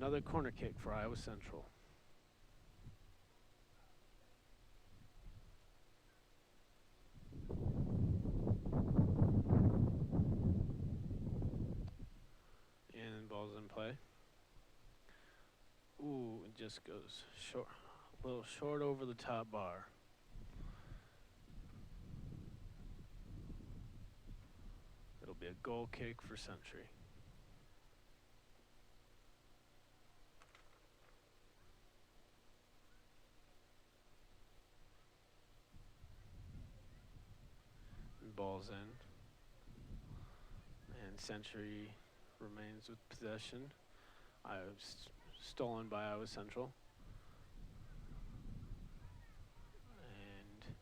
Another corner kick for Iowa Central. And ball's in play. Ooh, it just goes short, a little short over the top bar. It'll be a goal kick for Century. And ball's in. And Century remains with possession. Stolen by Iowa Central. And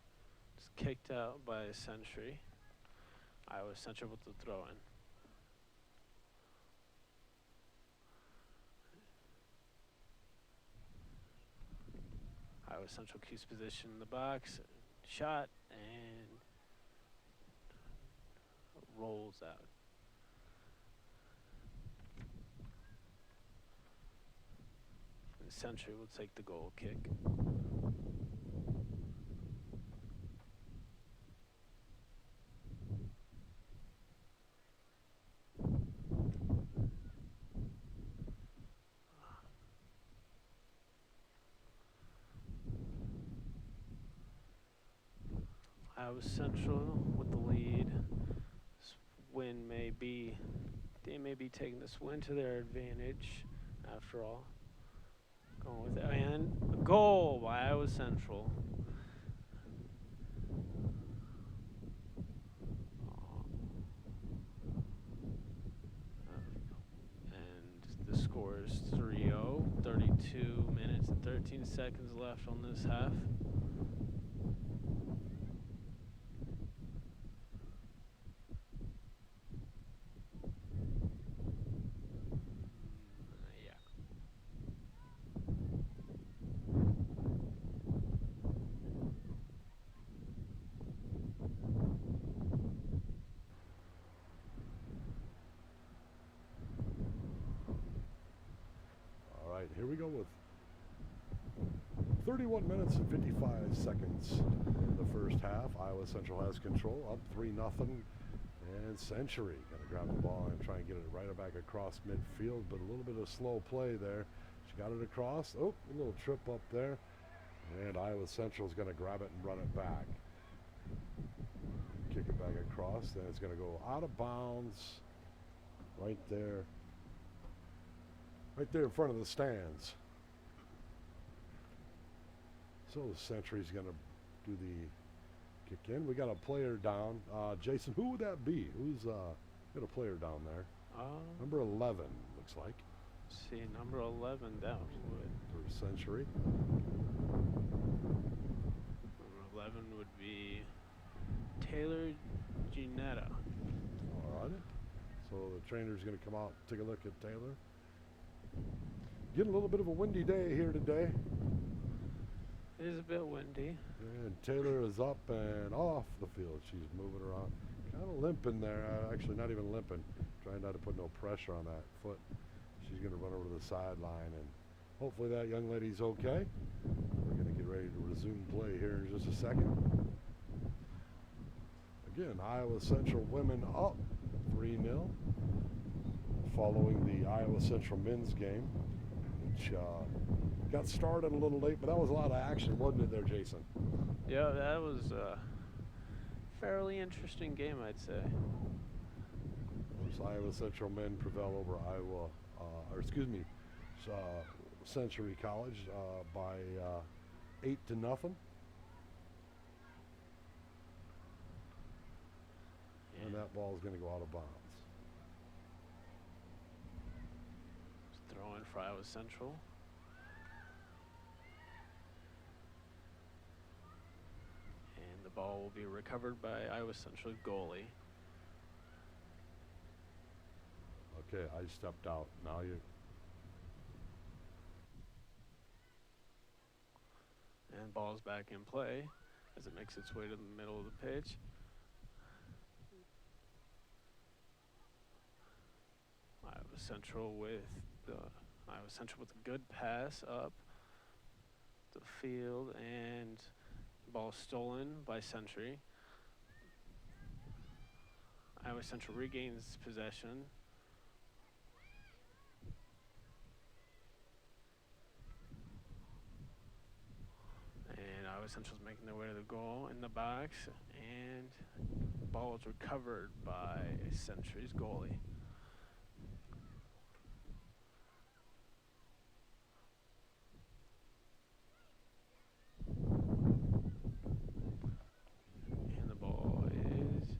it's kicked out by Century. Iowa Central with the throw in. Iowa Central keeps position in the box. Shot and rolls out. And Century will take the goal kick. Iowa Central with the lead. This win they may be taking this win to their advantage after all. Going with it. And a goal by Iowa Central. And the score is 3-0. 32 minutes and 13 seconds left on this half. Here we go with 31 minutes and 55 seconds in the first half. Iowa Central has control, up 3-0. And Century going to grab the ball and try and get it right back across midfield, but a little bit of slow play there. She got it across. Oh, a little trip up there. And Iowa Central is going to grab it and run it back. Kick it back across. Then it's going to go out of bounds right there. Right there in front of the stands. So the Century's going to do the kick in. We got a player down. Jason, who would that be? Who's got a player down there? Number 11, looks like. See, number 11 down. For Century. Number 11 would be Taylor Ginetta. All right. So the trainer's going to come out and take a look at Taylor. Getting a little bit of a windy day here today. It is a bit windy. And Taylor is up and off the field. She's moving around. Kind of limping there. Actually, not even limping. Trying not to put no pressure on that foot. She's going to run over to the sideline, and hopefully that young lady's okay. We're going to get ready to resume play here in just a second. Again, Iowa Central women up 3-0. Following the Iowa Central men's game, which got started a little late, but that was a lot of action, wasn't it there, Jason? Yeah, that was a fairly interesting game, I'd say. Iowa Central men prevail over Century College by 8-0. And that ball is going to go out of bounds. Throw in for Iowa Central. And the ball will be recovered by Iowa Central goalie. Okay, I stepped out. Now you. And ball's back in play as it makes its way to the middle of the pitch. Iowa Central with Iowa Central with a good pass up the field, and ball stolen by Century. Iowa Central regains possession. And Iowa Central's making their way to the goal in the box, and ball is recovered by Century's goalie. And the ball is,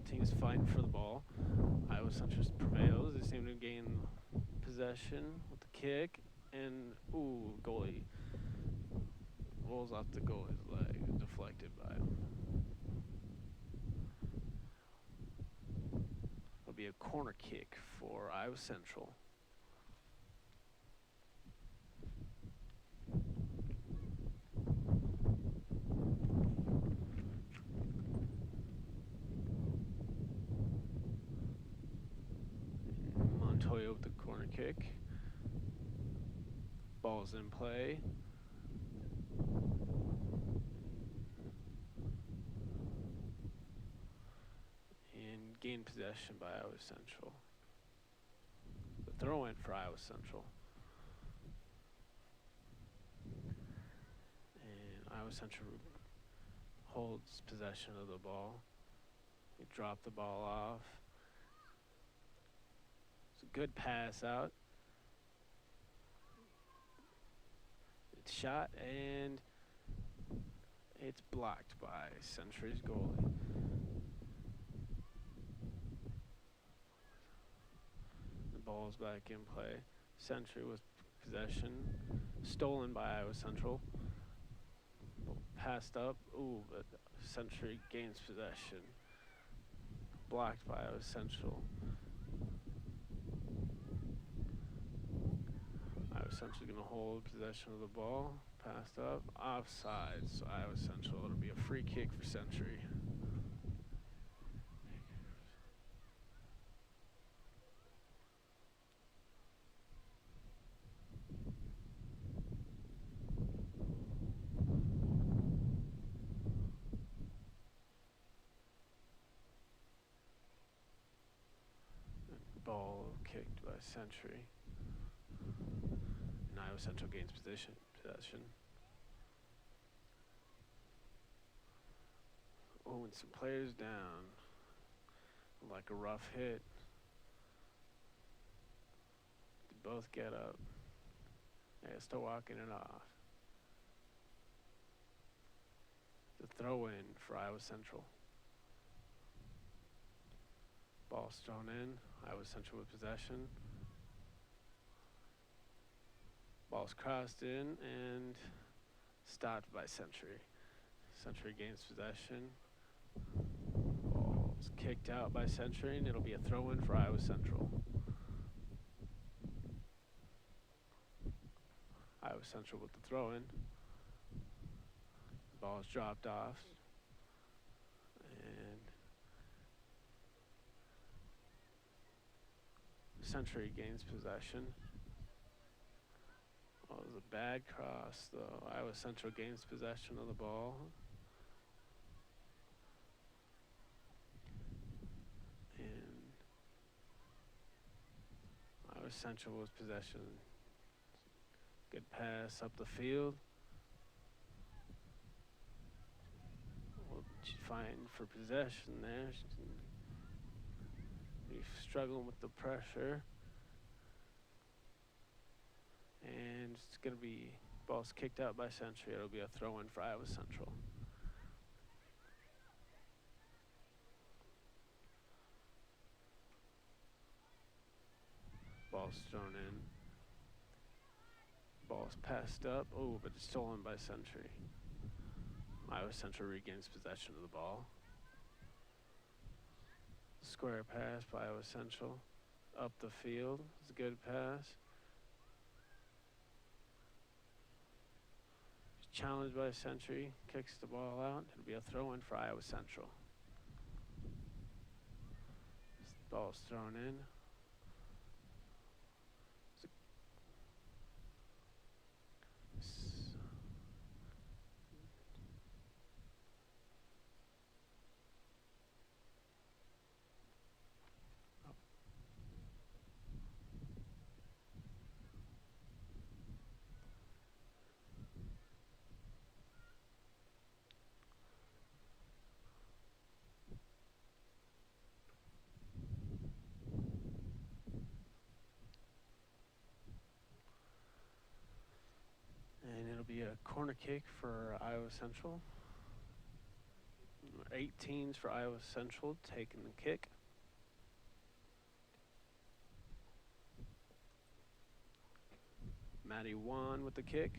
the team's fighting for the ball. Iowa Central prevails. They seem to gain possession with the kick, and goalie rolls off the goalie's leg, deflected by him. It'll be a corner kick for Iowa Central. Montoya with the corner kick. Ball's in play. And gain possession by Iowa Central. The throw in for Iowa Central. And Iowa Central holds possession of the ball. They drop the ball off. It's a good pass out. It's shot, and it's blocked by Century's goalie. The ball's back in play. Century with possession. Stolen by Iowa Central. Passed up. But Century gains possession. Blocked by Iowa Central. Iowa Central going to hold possession of the ball. Passed up. Offside. So Iowa Central. It'll be a free kick for Century. Ball kicked by Century. And Iowa Central gains possession. And some players down. Like a rough hit. They both get up. They start walking it off. The throw in for Iowa Central. Ball's thrown in. Iowa Central with possession. Ball's crossed in and stopped by Century. Century gains possession. Ball's kicked out by Century, and it'll be a throw-in for Iowa Central. Iowa Central with the throw-in. Ball's dropped off. And Century gains possession. Oh, it was a bad cross, though. Iowa Central gains possession of the ball. And Iowa Central with possession. Good pass up the field. We'll find for possession there. He's struggling with the pressure. And it's going to be, ball's kicked out by Century. It'll be a throw-in for Iowa Central. Ball's thrown in. Ball's passed up. But it's stolen by Century. Iowa Central regains possession of the ball. Square pass by Iowa Central. Up the field. It's a good pass. Challenged by Century, kicks the ball out. It'll be a throw-in for Iowa Central. Ball's thrown in. corner kick for Iowa Central. Number 18s for Iowa Central taking the kick. Maddie Wan with the kick,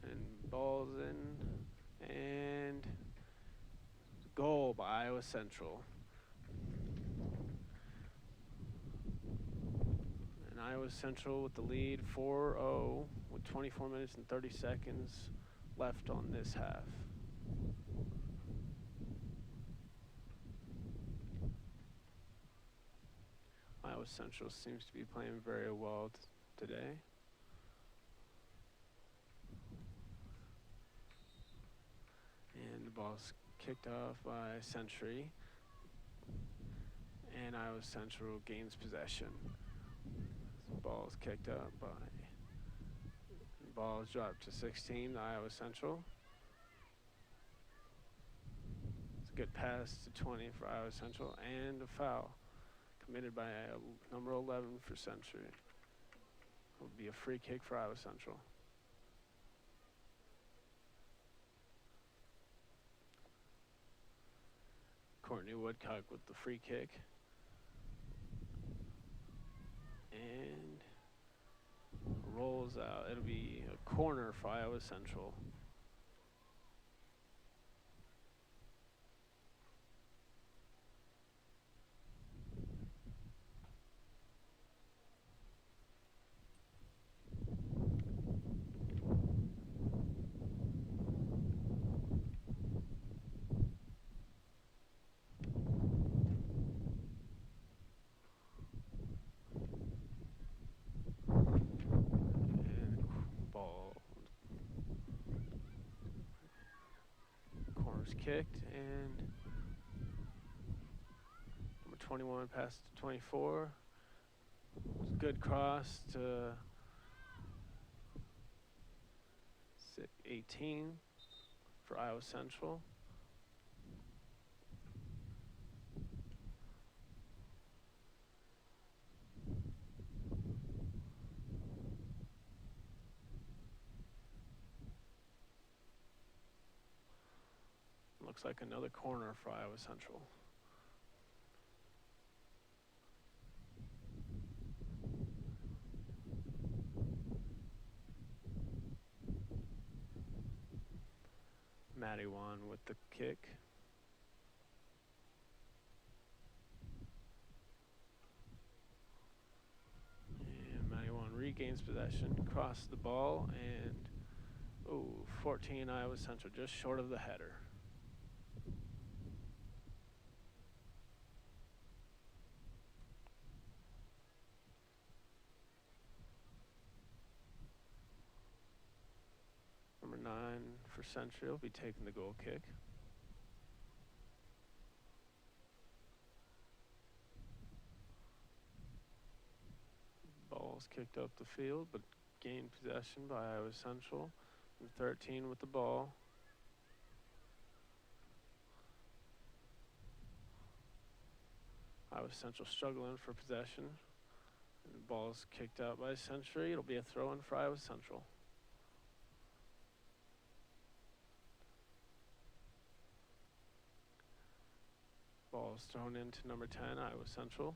and ball's in, and goal by Iowa Central. And Iowa Central with the lead 4-0 with 24 minutes and 30 seconds left on this half. Iowa Central seems to be playing very well today. And the ball's kicked off by Century. And Iowa Central gains possession. The ball's kicked up by. The ball's dropped to 16, Iowa Central. It's a good pass to 20 for Iowa Central, and a foul committed by number 11 for Century. It will be a free kick for Iowa Central. Courtney Woodcock with the free kick. And rolls out. It'll be a corner for Iowa Central. Kicked, and number 21 passed to 24. It's a good cross to 18 for Iowa Central. Looks like another corner for Iowa Central. Maddie Wan with the kick. And Maddie Wan regains possession, crosses the ball, and 14 Iowa Central, just short of the header. Number 9 for Century will be taking the goal kick. Ball's kicked up the field, but gained possession by Iowa Central. And 13 with the ball. Iowa Central struggling for possession. And the ball's kicked out by Century. It'll be a throw-in for Iowa Central. Ball's thrown into number 10, Iowa Central.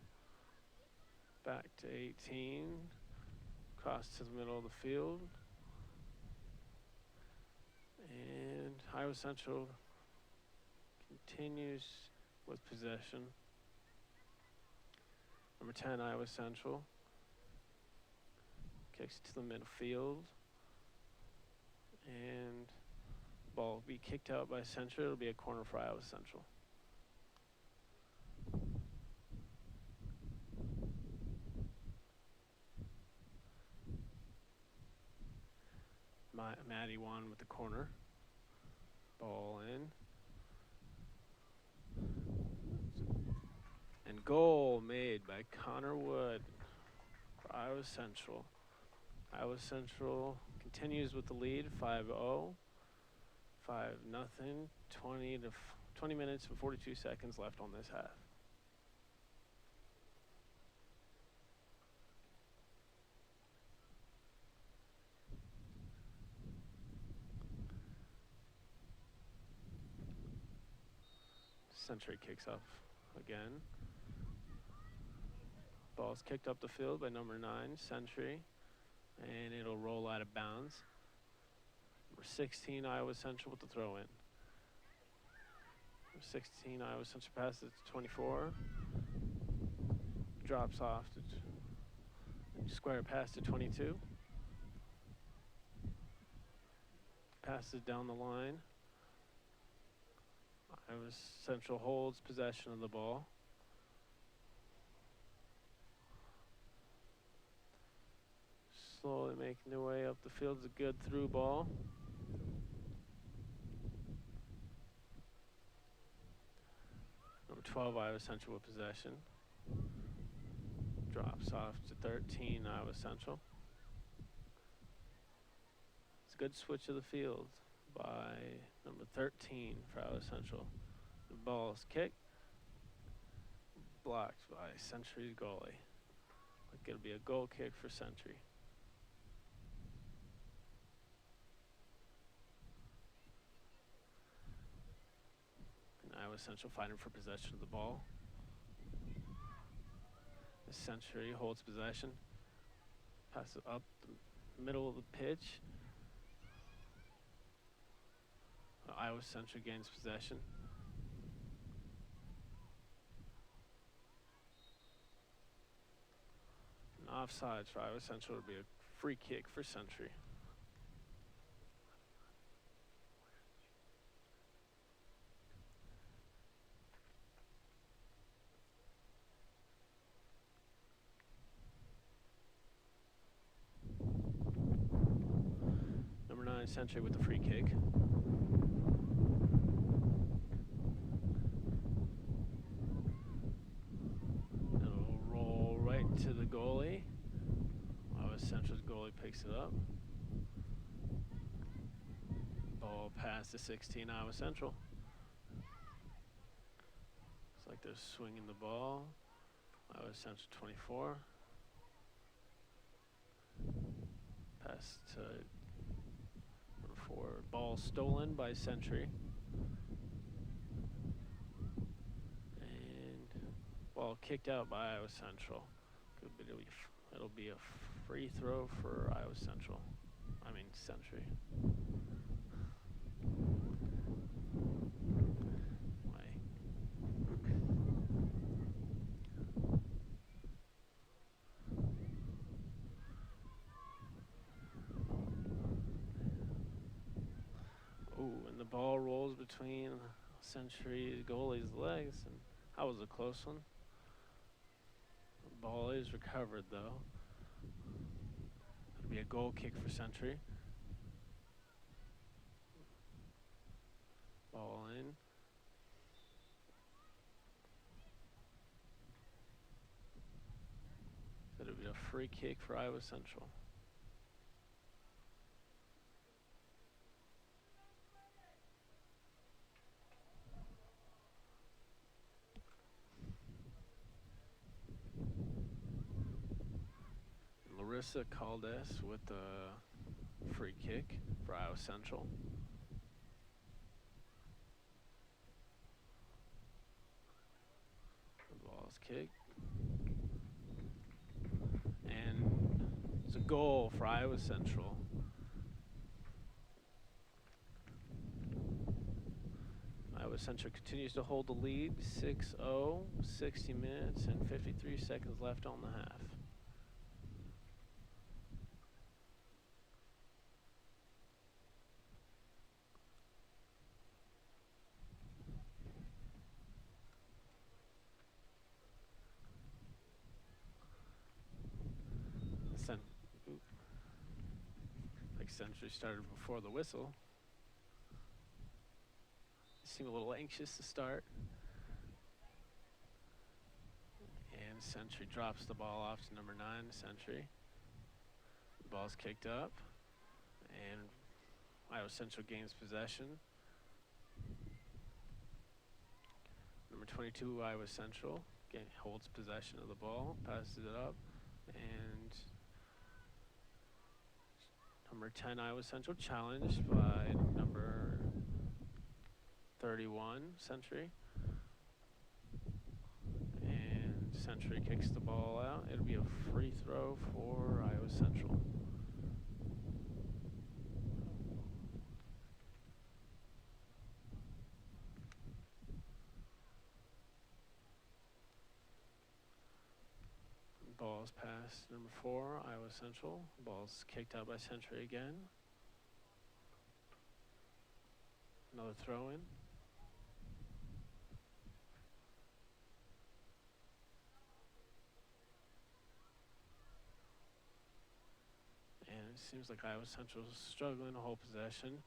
Back to 18. Cross to the middle of the field. And Iowa Central continues with possession. Number 10, Iowa Central. Kicks to the midfield. And ball will be kicked out by Central. It'll be a corner for Iowa Central. Maddie Wan with the corner. Ball in. And goal made by Connor Wood for Iowa Central. Iowa Central continues with the lead, 5-0. 5-0. 20 minutes and 42 seconds left on this half. Century kicks off again. Ball's kicked up the field by number 9, Century, and it'll roll out of bounds. Number 16, Iowa Central with the throw in. Number 16, Iowa Central passes to 24. Drops off to square pass to 22. Passes down the line. Iowa Central holds possession of the ball. Slowly making their way up the field. It's a good through ball. Number 12, Iowa Central with possession. Drops off to 13, Iowa Central. It's a good switch of the field by number 13 for Iowa Central. The ball is kicked. Blocked by Century's goalie. Like it'll be a goal kick for Century. Iowa Central fighting for possession of the ball. The Century holds possession. Passes up the middle of the pitch. Iowa Central gains possession. And offsides for Iowa Central would be a free kick for Century. Century with the free kick. It'll roll right to the goalie. Iowa Central's goalie picks it up. Ball pass to 16, Iowa Central. Looks like they're swinging the ball. Iowa Central 24. Pass to ball stolen by Century. And ball kicked out by Iowa Central. It'll be a free throw for Iowa Central. Century. Ball rolls between Century goalie's legs, and that was a close one. The ball is recovered though. It'll be a goal kick for Century. Ball in. So it'll be a free kick for Iowa Central. Larissa Caldes with the free kick for Iowa Central. The ball is kicked. And it's a goal for Iowa Central. Iowa Central continues to hold the lead, 6-0, 60 minutes and 53 seconds left on the half. Century started before the whistle. Seemed a little anxious to start. And Century drops the ball off to number 9, Century. The ball's kicked up. And Iowa Central gains possession. Number 22, Iowa Central, holds possession of the ball, passes it up. And number 10, Iowa Central, challenged by number 31, Century. Century kicks the ball out. It'll be a free throw for Iowa Central. Ball's passed number 4, Iowa Central. Ball's kicked out by Century again. Another throw in. And it seems like Iowa Central is struggling to hold possession.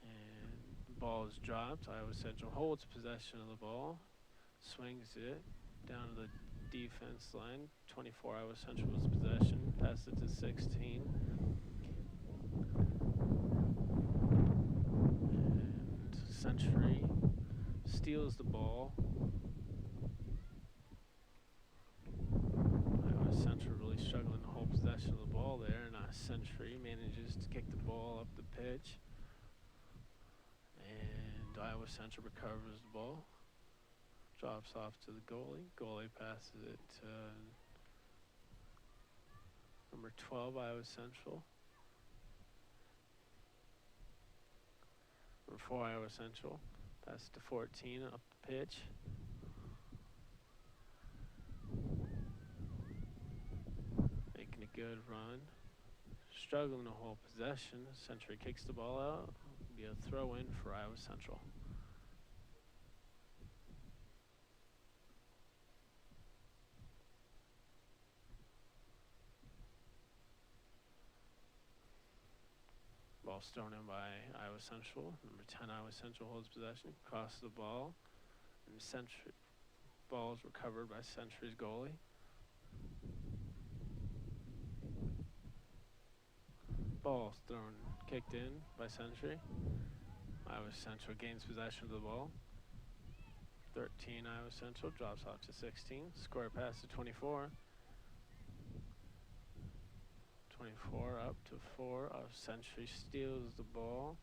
And the ball is dropped. Iowa Central holds possession of the ball. Swings it down to the defense line. 24 Iowa Central's possession. Pass it to 16. And Century steals the ball. Iowa Central really struggling to hold possession of the ball there, and Century manages to kick the ball up the pitch. And Iowa Central recovers the ball. Drops off to the goalie. Goalie passes it to number 12, Iowa Central. Number 4, Iowa Central. Pass it to 14 up the pitch. Making a good run. Struggling to hold possession. Century kicks the ball out. It'll be a throw in for Iowa Central. Ball's thrown in by Iowa Central. Number 10, Iowa Central holds possession. Crosses the ball. And Century. Ball is recovered by Century's goalie. Ball's thrown, kicked in by Century. Iowa Central gains possession of the ball. 13, Iowa Central drops off to 16. Square pass to 24. 24 up to 4. Century steals the ball.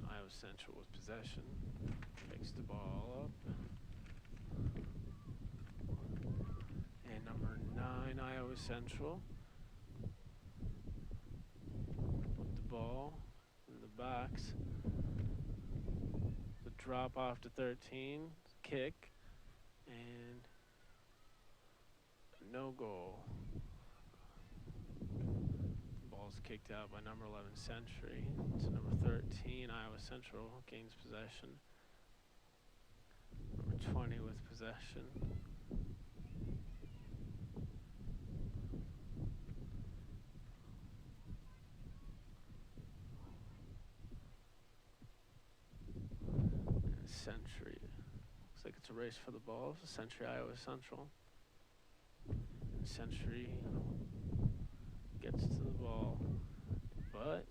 Iowa Central with possession. Picks the ball up. And number 9, Iowa Central. With the ball in the box. Drop off to 13, kick, and no goal. The ball's kicked out by number 11, Century. To number 13, Iowa Central gains possession. Number 20 with possession. Century. Looks like it's a race for the ball. Century, Iowa Central. Century gets to the ball, but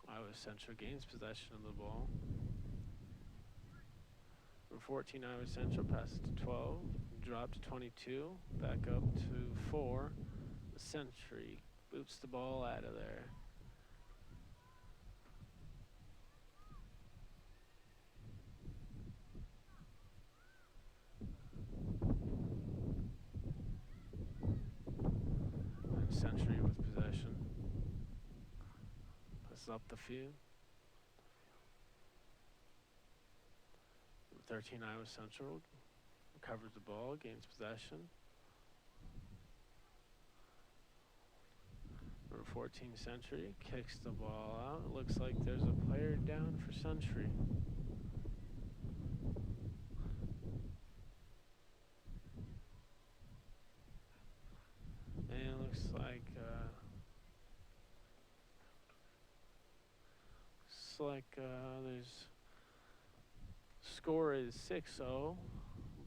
Iowa Central gains possession of the ball. Number 14, Iowa Central passes to 12. Drop to 22. Back up to 4. Century boots the ball out of there. Century with possession. Passes up the field. 13, Iowa Central recovers the ball, gains possession. Number 14, Century kicks the ball out. It looks like there's a player down for Century. And it looks like there's score is 6-0.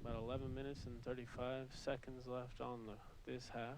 About 11 minutes and 35 seconds left on this half.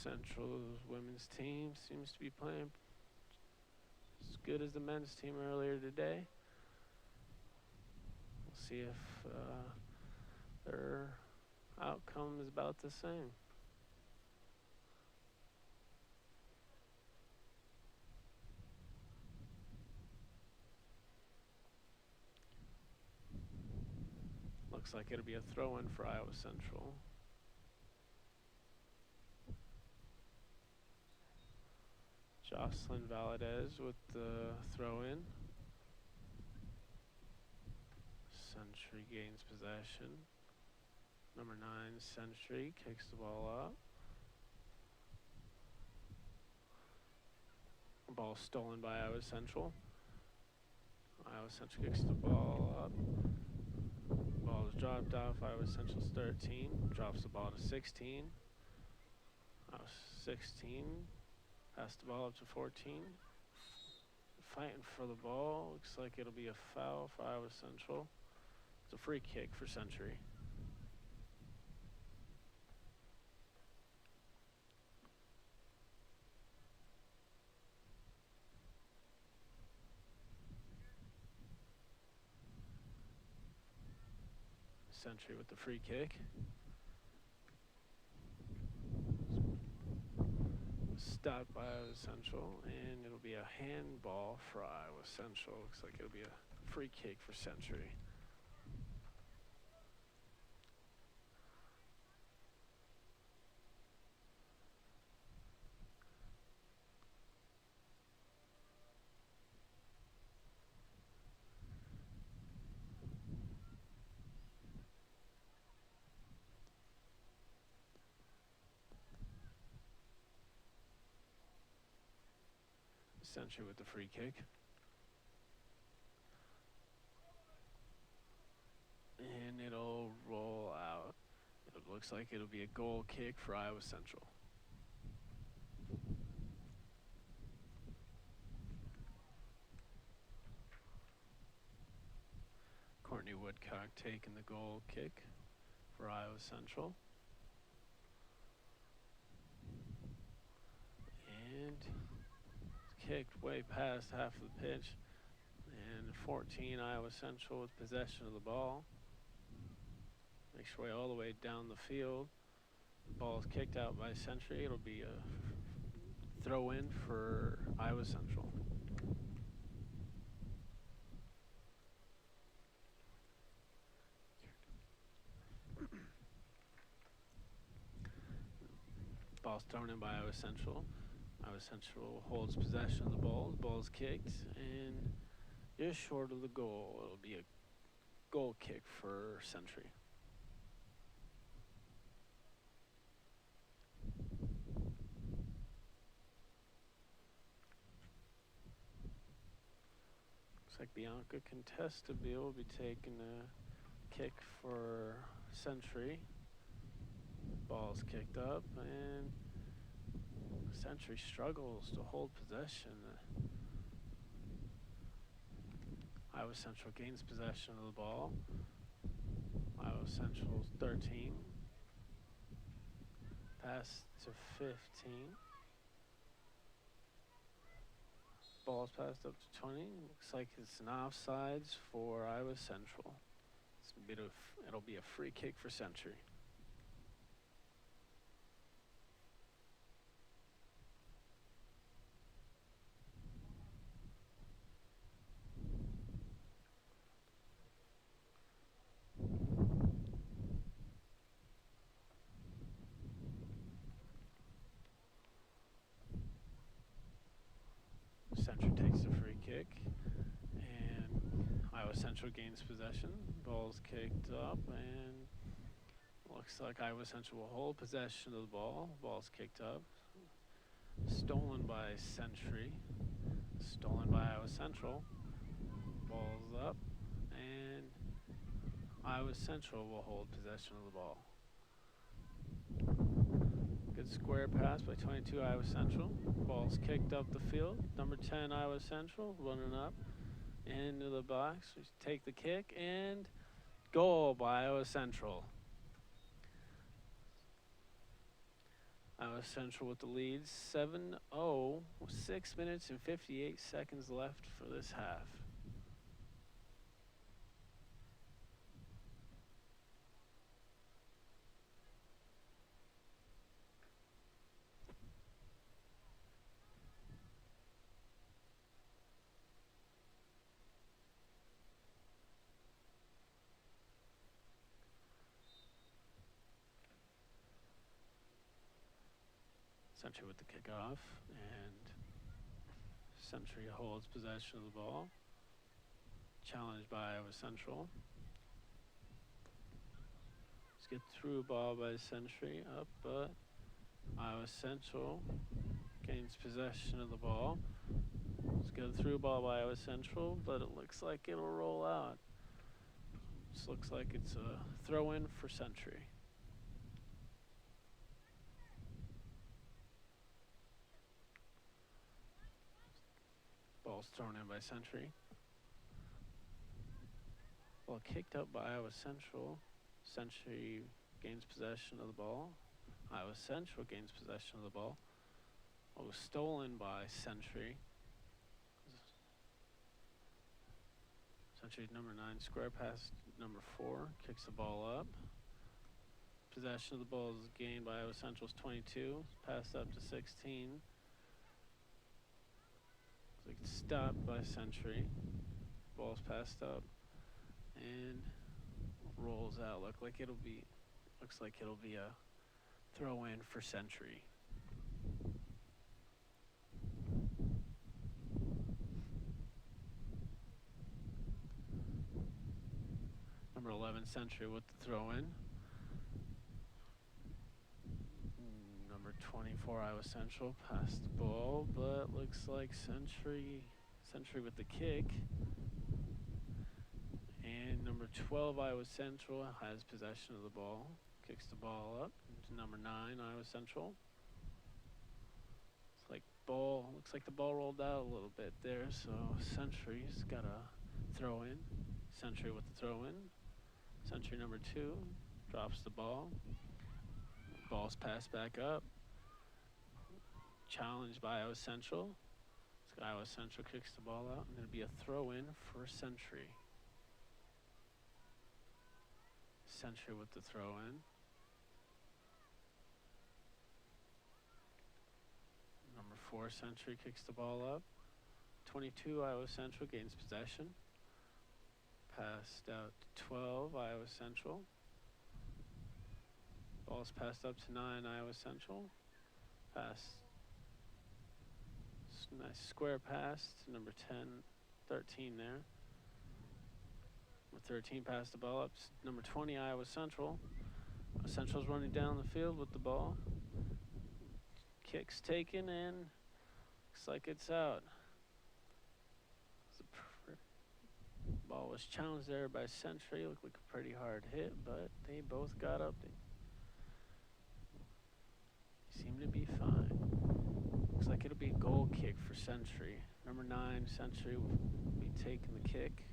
Central's women's team seems to be playing as good as the men's team earlier today. We'll see if their outcome is about the same. Looks like it'll be a throw-in for Iowa Central. Jocelyn Valadez with the throw-in. Century gains possession. Number 9, Century, kicks the ball up. Ball stolen by Iowa Central. Iowa Central kicks the ball up. Ball is dropped off. Iowa Central's 13. Drops the ball to 16. Iowa 16. Pass the ball up to 14. Fighting for the ball. Looks like it'll be a foul for Iowa Central. It's a free kick for Century. Century with the free kick. Stopped by Iowa Central, and it'll be a handball for Iowa Central. Looks like it'll be a free kick for Century. Century with the free kick. And it'll roll out. It looks like it'll be a goal kick for Iowa Central. Courtney Woodcock taking the goal kick for Iowa Central. And kicked way past half of the pitch, and 14 Iowa Central with possession of the ball. Makes your way all the way down the field. The ball is kicked out by Century. It'll be a throw-in for Iowa Central. Ball's thrown in by Iowa Central. Iowa Central holds possession of the ball. The ball's kicked, and just short of the goal. It'll be a goal kick for Century. Looks like Bianca Contestabile will be taking a kick for Century. Ball's kicked up, and Century struggles to hold possession. Iowa Central gains possession of the ball. Iowa Central's 13. Pass to 15. Ball's passed up to 20. Looks like it's an offsides for Iowa Central. It'll be a free kick for Century. Century takes the free kick, and Iowa Central gains possession. Ball's kicked up, and looks like Iowa Central will hold possession of the ball. Ball's kicked up. Stolen by Century. Stolen by Iowa Central. Ball's up, and Iowa Central will hold possession of the ball. Good square pass by 22 Iowa Central. Ball's kicked up the field. Number 10 Iowa Central running up into the box. We take the kick, and goal by Iowa Central. Iowa Central with the lead, 7-0, with 6 minutes and 58 seconds left for this half. Century with the kickoff, and Century holds possession of the ball. Challenged by Iowa Central. Let's get through ball by Century up, but Iowa Central gains possession of the ball. Let's get through ball by Iowa Central, but it looks like it'll roll out. This looks like it's a throw-in for Century. Ball's thrown in by Century. Ball kicked up by Iowa Central. Century gains possession of the ball. Iowa Central gains possession of the ball. Ball was stolen by Century. Century's number 9 square pass number 4 kicks the ball up. Possession of the ball is gained by Iowa Central's 22. Passed up to 16. Like stopped by Century. Ball's passed up and rolls out. Looks like it'll be a throw in for Century. Number 11 Century with the throw in. Number 24 Iowa Central passed the ball, but looks like Century with the kick. And number 12 Iowa Central has possession of the ball. Kicks the ball up to number 9 Iowa Central. Looks like the ball rolled out a little bit there, so Century's got a throw in. Century with the throw in. Century number 2 drops the ball. Ball's passed back up. Challenged by Iowa Central. So Iowa Central kicks the ball out, and it'll be a throw in for Century. Century with the throw in. Number 4 Century kicks the ball up. 22 Iowa Central gains possession. Passed out to 12 Iowa Central. Ball's passed up to 9 Iowa Central. Nice square pass to number 13 there. Number 13 passed the ball up to number 20 Iowa Central. Iowa Central's running down the field with the ball. Kick's taken and looks like it's out. Ball was challenged there by Century. Looked like a pretty hard hit, but they both got up. They seem to be fine. Looks like it'll be a goal kick for Century. Number 9 Century will be taking the kick.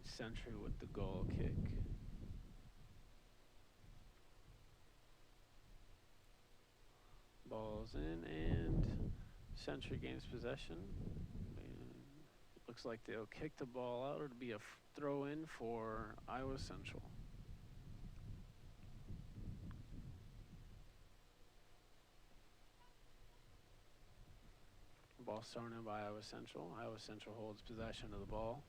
Century with the goal kick. Ball's in and Century gains possession. And looks like they'll kick the ball out. It'll be a throw in for Iowa Central. Ball thrown in by Iowa Central. Iowa Central holds possession of the ball.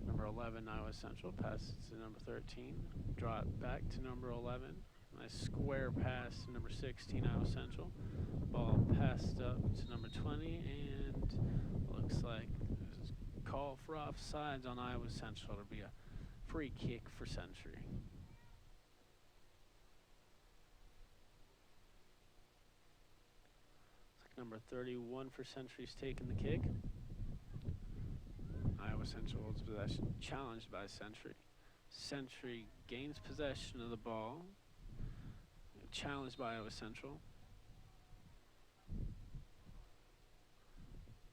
Number 11 Iowa Central passes to number 13. Drop back to number 11. Nice square pass to number 16 Iowa Central. Ball passed up to number 20 and looks like there's a call for offsides on Iowa Central. It'll be a free kick for Century. Number 31 for Century's taking the kick. Iowa Central holds possession, challenged by Century. Century gains possession of the ball. Challenged by Iowa Central.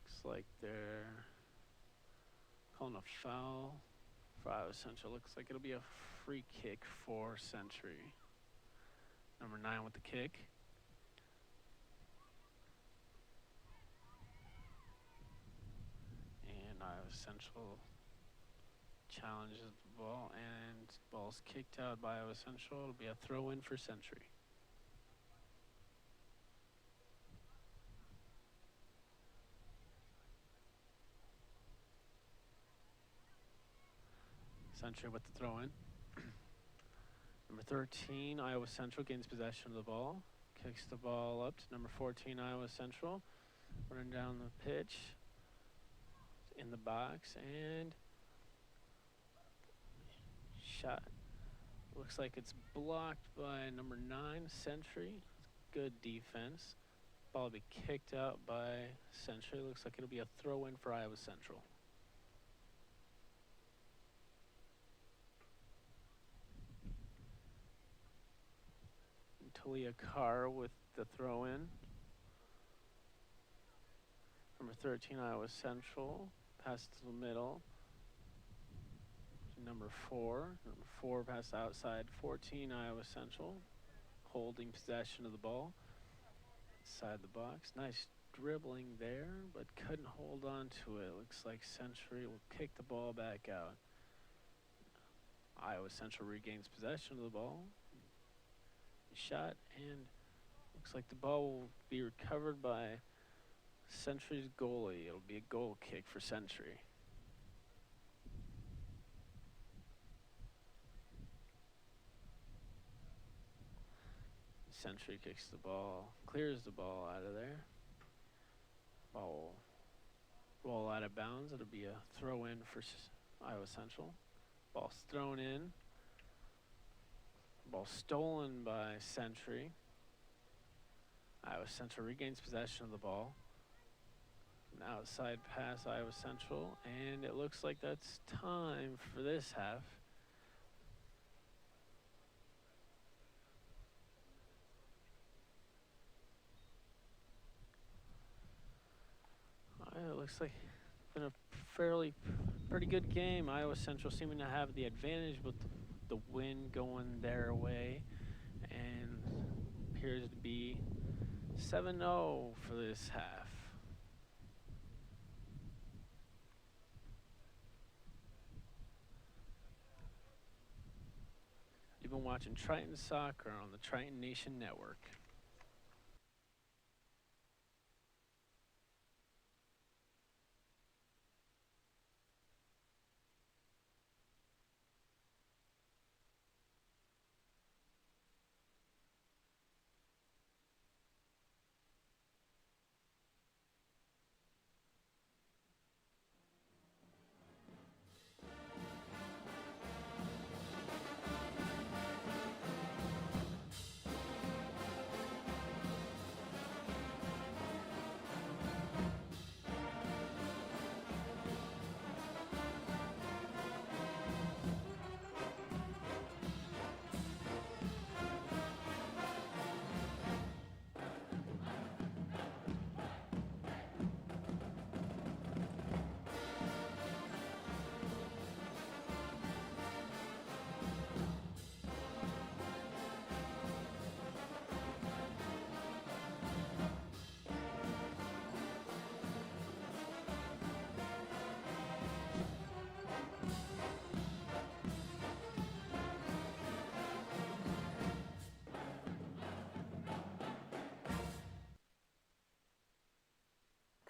Looks like they're calling a foul for Iowa Central. Looks like it'll be a free kick for Century. Number 9 with the kick. And Iowa Central challenges the ball, and ball's kicked out by Iowa Central. It'll be a throw in for Century. Century with the throw in. Number 13, Iowa Central gains possession of the ball. Kicks the ball up to number 14, Iowa Central. Running down the pitch. In the box, and shot. Looks like it's blocked by number 9, Century. Good defense. Ball will be kicked out by Century. Looks like it'll be a throw in for Iowa Central. Talia Carr with the throw in. Number 13, Iowa Central. Pass to the middle. Number 4. Number 4 pass outside. 14, Iowa Central. Holding possession of the ball. Inside the box. Nice dribbling there, but couldn't hold on to it. Looks like Century will kick the ball back out. Iowa Central regains possession of the ball. Shot, and looks like the ball will be recovered by Century's goalie. It'll be a goal kick for Century. Century kicks the ball, clears the ball out of there. Ball will roll out of bounds. It'll be a throw in for Iowa Central. Ball's thrown in. Ball stolen by Century. Iowa Central regains possession of the ball. An outside pass, Iowa Central, and it looks like that's time for this half. It looks like it's been a pretty good game. Iowa Central seeming to have the advantage with the win going their way, and appears to be 7-0 for this half. You've been watching Triton Soccer on the Triton Nation Network.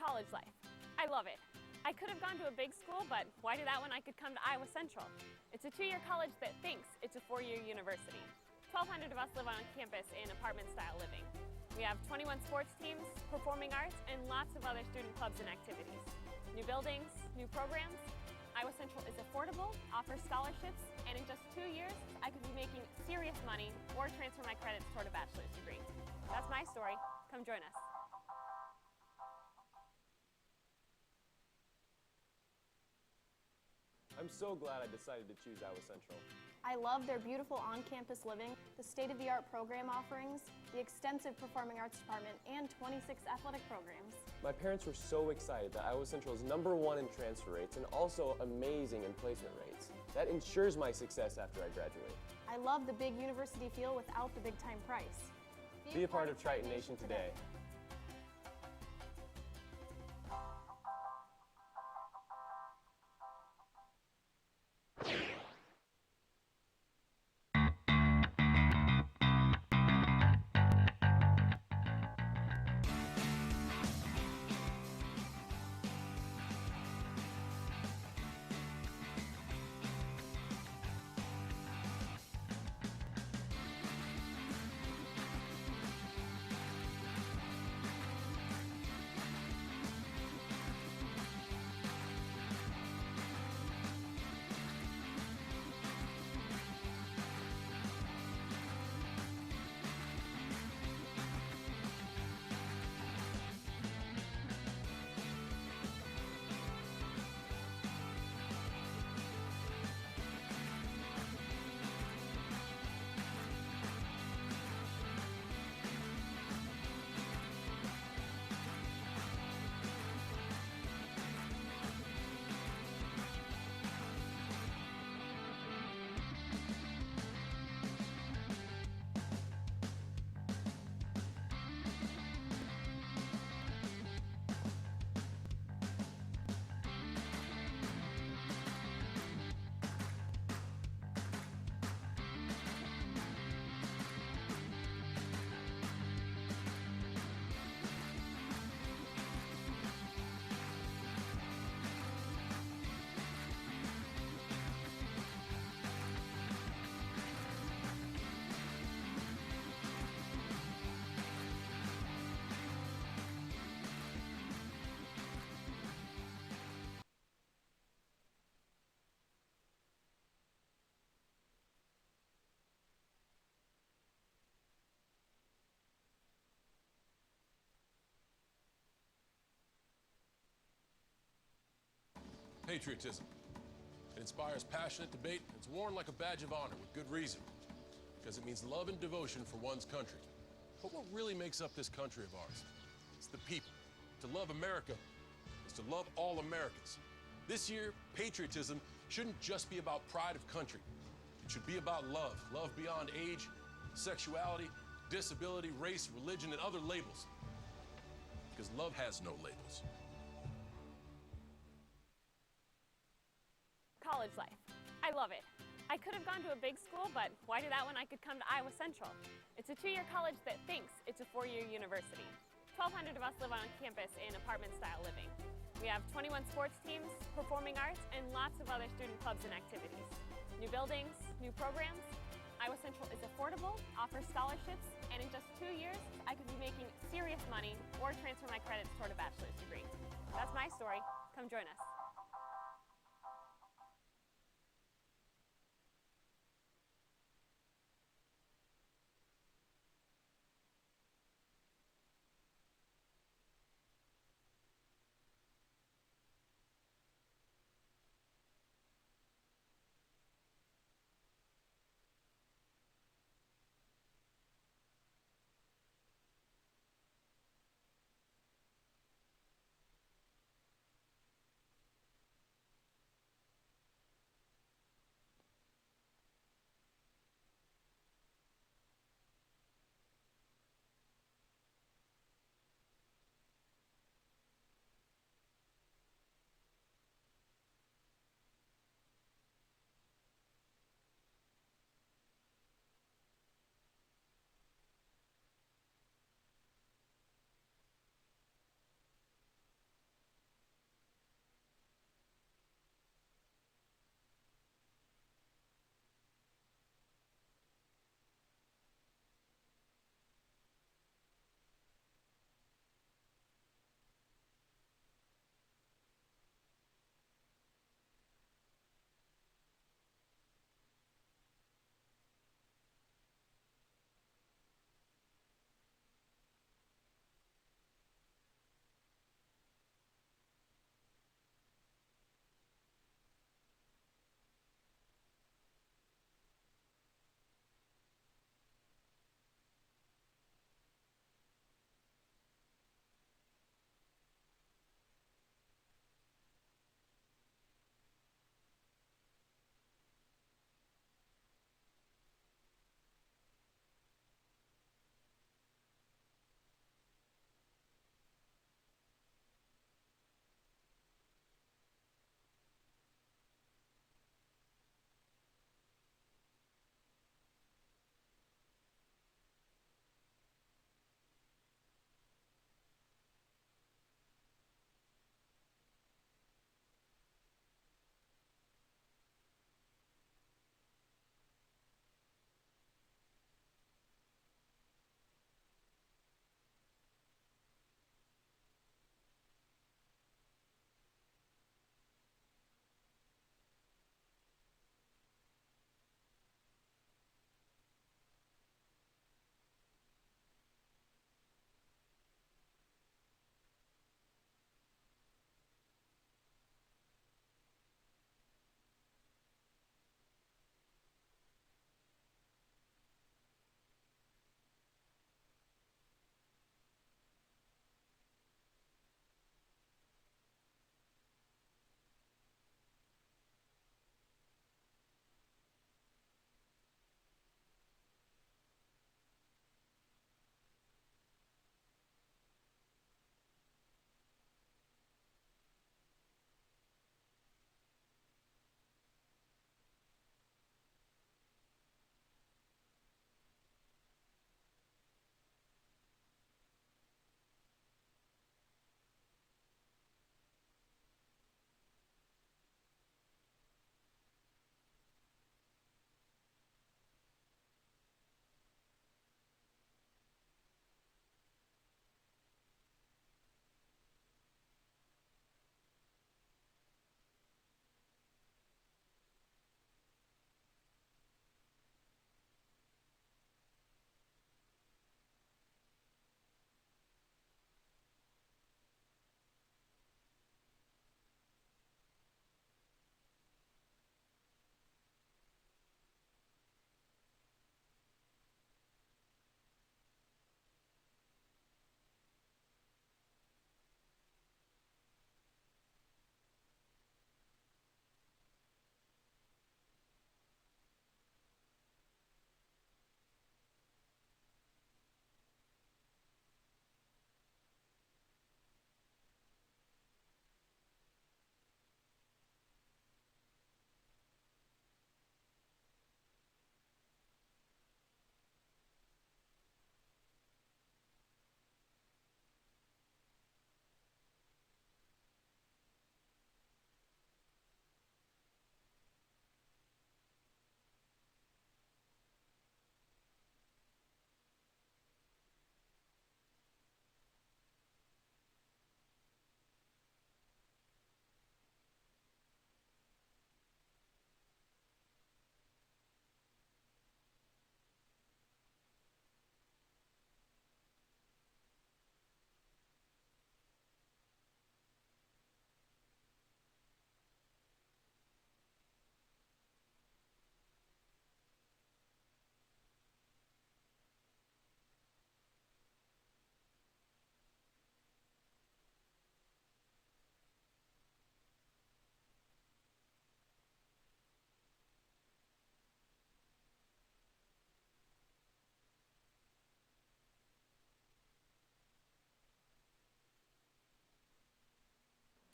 College life. I love it. I could have gone to a big school, but why do that when I could come to Iowa Central? It's a 2-year college that thinks it's a 4-year university. 1,200 of us live on campus in apartment-style living. We have 21 sports teams, performing arts, and lots of other student clubs and activities. New buildings, new programs. Iowa Central is affordable, offers scholarships, and in just 2 years, I could be making serious money or transfer my credits toward a bachelor's degree. That's my story. Come join us. I'm so glad I decided to choose Iowa Central. I love their beautiful on-campus living, the state-of-the-art program offerings, the extensive performing arts department, and 26 athletic programs. My parents were so excited that Iowa Central is #1 in transfer rates and also amazing in placement rates. That ensures my success after I graduate. I love the big university feel without the big-time price. Be a part of Triton Nation today. Patriotism. It inspires passionate debate, and it's worn like a badge of honor with good reason, because it means love and devotion for one's country. But what really makes up this country of ours? It's the people. To love America is to love all Americans. This year, patriotism shouldn't just be about pride of country. It should be about love, love beyond age, sexuality, disability, race, religion, and other labels. Because love has no labels. College life. I love it. I could have gone to a big school, but why do that when I could come to Iowa Central? It's a 2-year college that thinks it's a 4-year university. 1,200 of us live on campus in apartment-style living. We have 21 sports teams, performing arts, and lots of other student clubs and activities. New buildings, new programs. Iowa Central is affordable, offers scholarships, and in just 2 years, I could be making serious money or transfer my credits toward a bachelor's degree. That's my story. Come join us.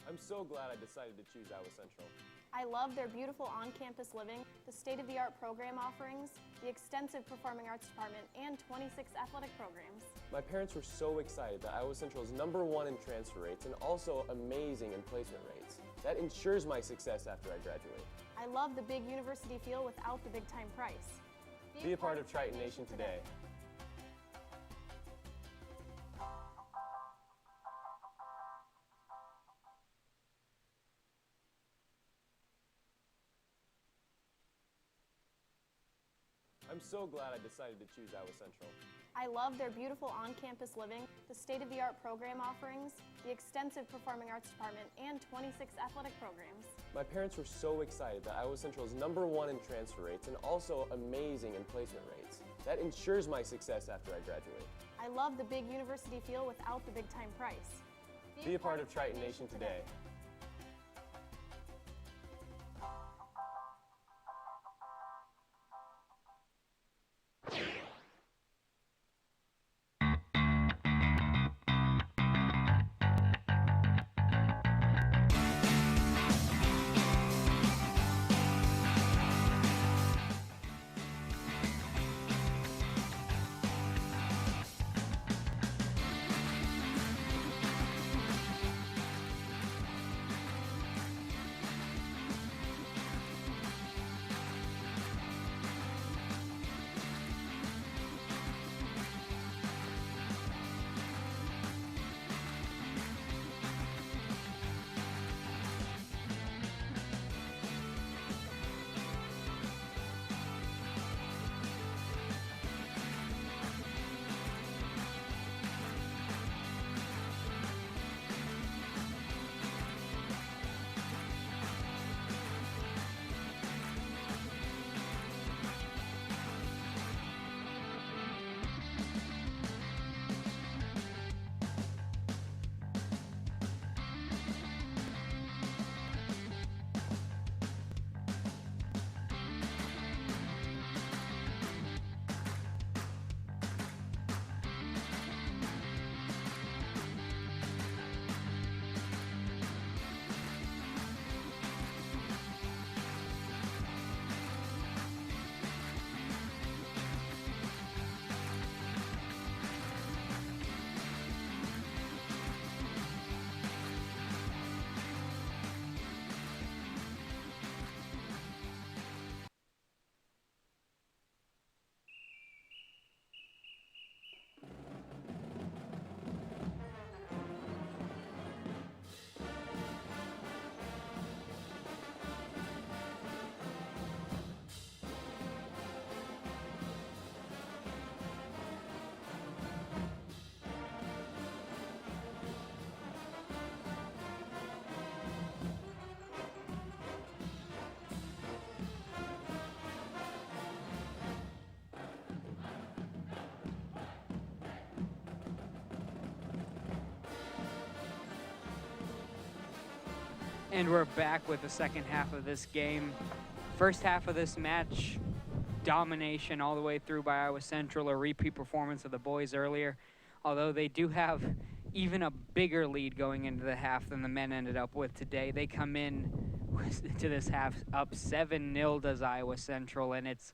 I'm so glad I decided to choose Iowa Central. I love their beautiful on-campus living, the state-of-the-art program offerings, the extensive performing arts department, and 26 athletic programs. My parents were so excited that Iowa Central is #1 in transfer rates and also amazing in placement rates. That ensures my success after I graduate. I love the big university feel without the big-time price. Be a part of Triton Nation today. I'm so glad I decided to choose Iowa Central. I love their beautiful on-campus living, the state-of-the-art program offerings, the extensive performing arts department, and 26 athletic programs. My parents were so excited that Iowa Central is #1 in transfer rates and also amazing in placement rates. That ensures my success after I graduate. I love the big university feel without the big-time price. Be a part of Triton Nation today. And we're back with the second half of this game. First half of this match, domination all the way through by Iowa Central, a repeat performance of the boys earlier. Although they do have even a bigger lead going into the half than the men ended up with today. They come in to this half up 7-0 does Iowa Central, and it's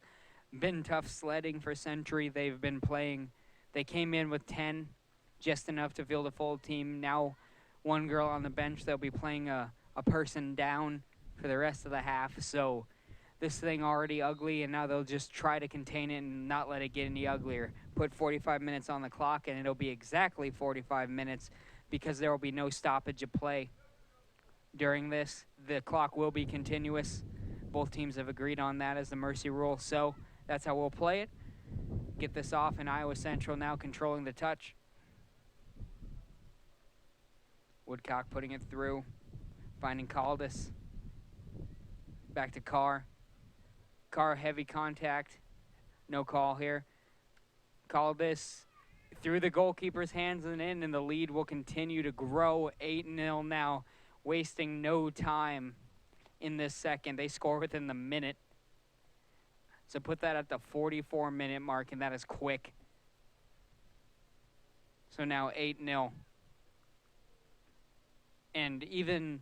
been tough sledding for Century. They've been playing, they came in with 10, just enough to field a full team. Now one girl on the bench, they'll be playing a person down for the rest of the half. So this thing already ugly, and now they'll just try to contain it and not let it get any uglier. Put 45 minutes on the clock, and it'll be exactly 45 minutes because there will be no stoppage of play during this. The clock will be continuous. Both teams have agreed on that as the mercy rule, so that's how we'll play it. Get this off, and Iowa Central now controlling the touch. Woodcock putting it through, finding Caldas. Back to Carr. Carr, heavy contact. No call here. Caldas through the goalkeeper's hands and in, and the lead will continue to grow. 8-0 now, wasting no time in this second. They score within the minute. So put that at the 44-minute mark, and that is quick. So now 8-0. And even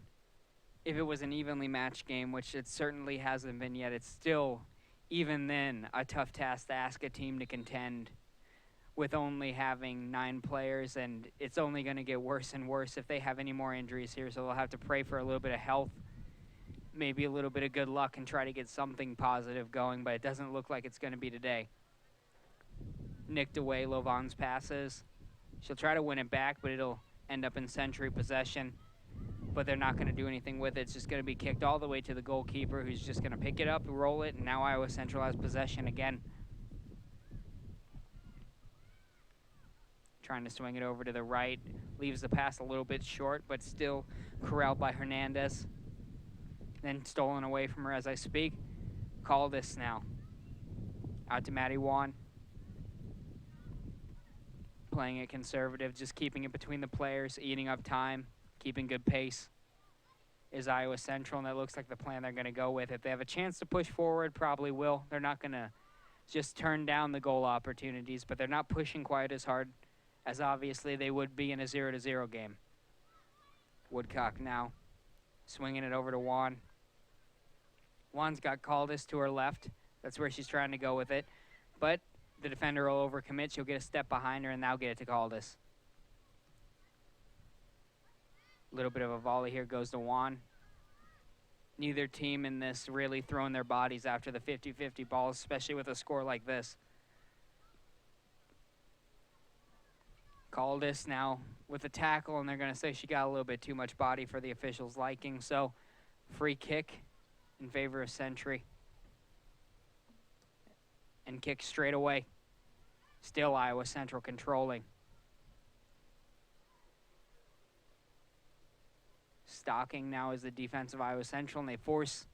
if it was an evenly matched game, which it certainly hasn't been yet, it's still, even then, a tough task to ask a team to contend with only having 9 players, and it's only going to get worse and worse if they have any more injuries here, so they'll have to pray for a little bit of health, maybe a little bit of good luck, and try to get something positive going, but it doesn't look like it's going to be today. Nicked away Lovan's passes. She'll try to win it back, but it'll end up in Century possession, but they're not going to do anything with it. It's just going to be kicked all the way to the goalkeeper, who's just going to pick it up, roll it, and now Iowa Central has possession again. Trying to swing it over to the right. Leaves the pass a little bit short, but still corralled by Hernandez. Then stolen away from her as I speak. Call this now. Out to Maddie Wan. Playing it conservative, just keeping it between the players, eating up time, keeping good pace. Is Iowa Central, and that looks like the plan they're going to go with. If they have a chance to push forward, probably will. They're not going to just turn down the goal opportunities, but they're not pushing quite as hard as obviously they would be in a 0-0 game. Woodcock now swinging it over to Juan. Juan's got Caldas to her left. That's where she's trying to go with it. But the defender will overcommit. She'll get a step behind her and now get it to Caldas. A little bit of a volley here goes to Juan. Neither team in this really throwing their bodies after the 50-50 balls, especially with a score like this. Caldas now with a tackle, and they're going to say she got a little bit too much body for the officials' liking, so free kick in favor of Century. And kick straight away. Still Iowa Central controlling. Stalking now is the defense of Iowa Central, and they force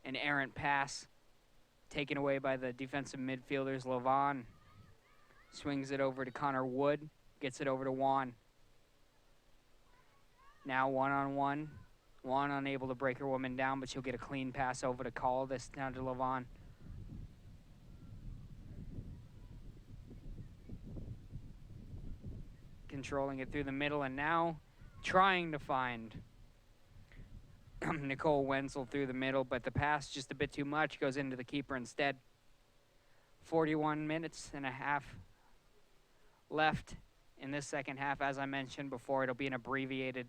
an errant pass taken away by the defensive midfielders. Lovan swings it over to Connor Wood. Gets it over to Juan. Now one-on-one. Juan unable to break her woman down, but she'll get a clean pass over to Caldas, down to Lovan. Controlling it through the middle, and now trying to find Nicole Wenzel through the middle, but the pass just a bit too much, goes into the keeper instead. 41 minutes and a half left in this second half. As I mentioned before, it'll be an abbreviated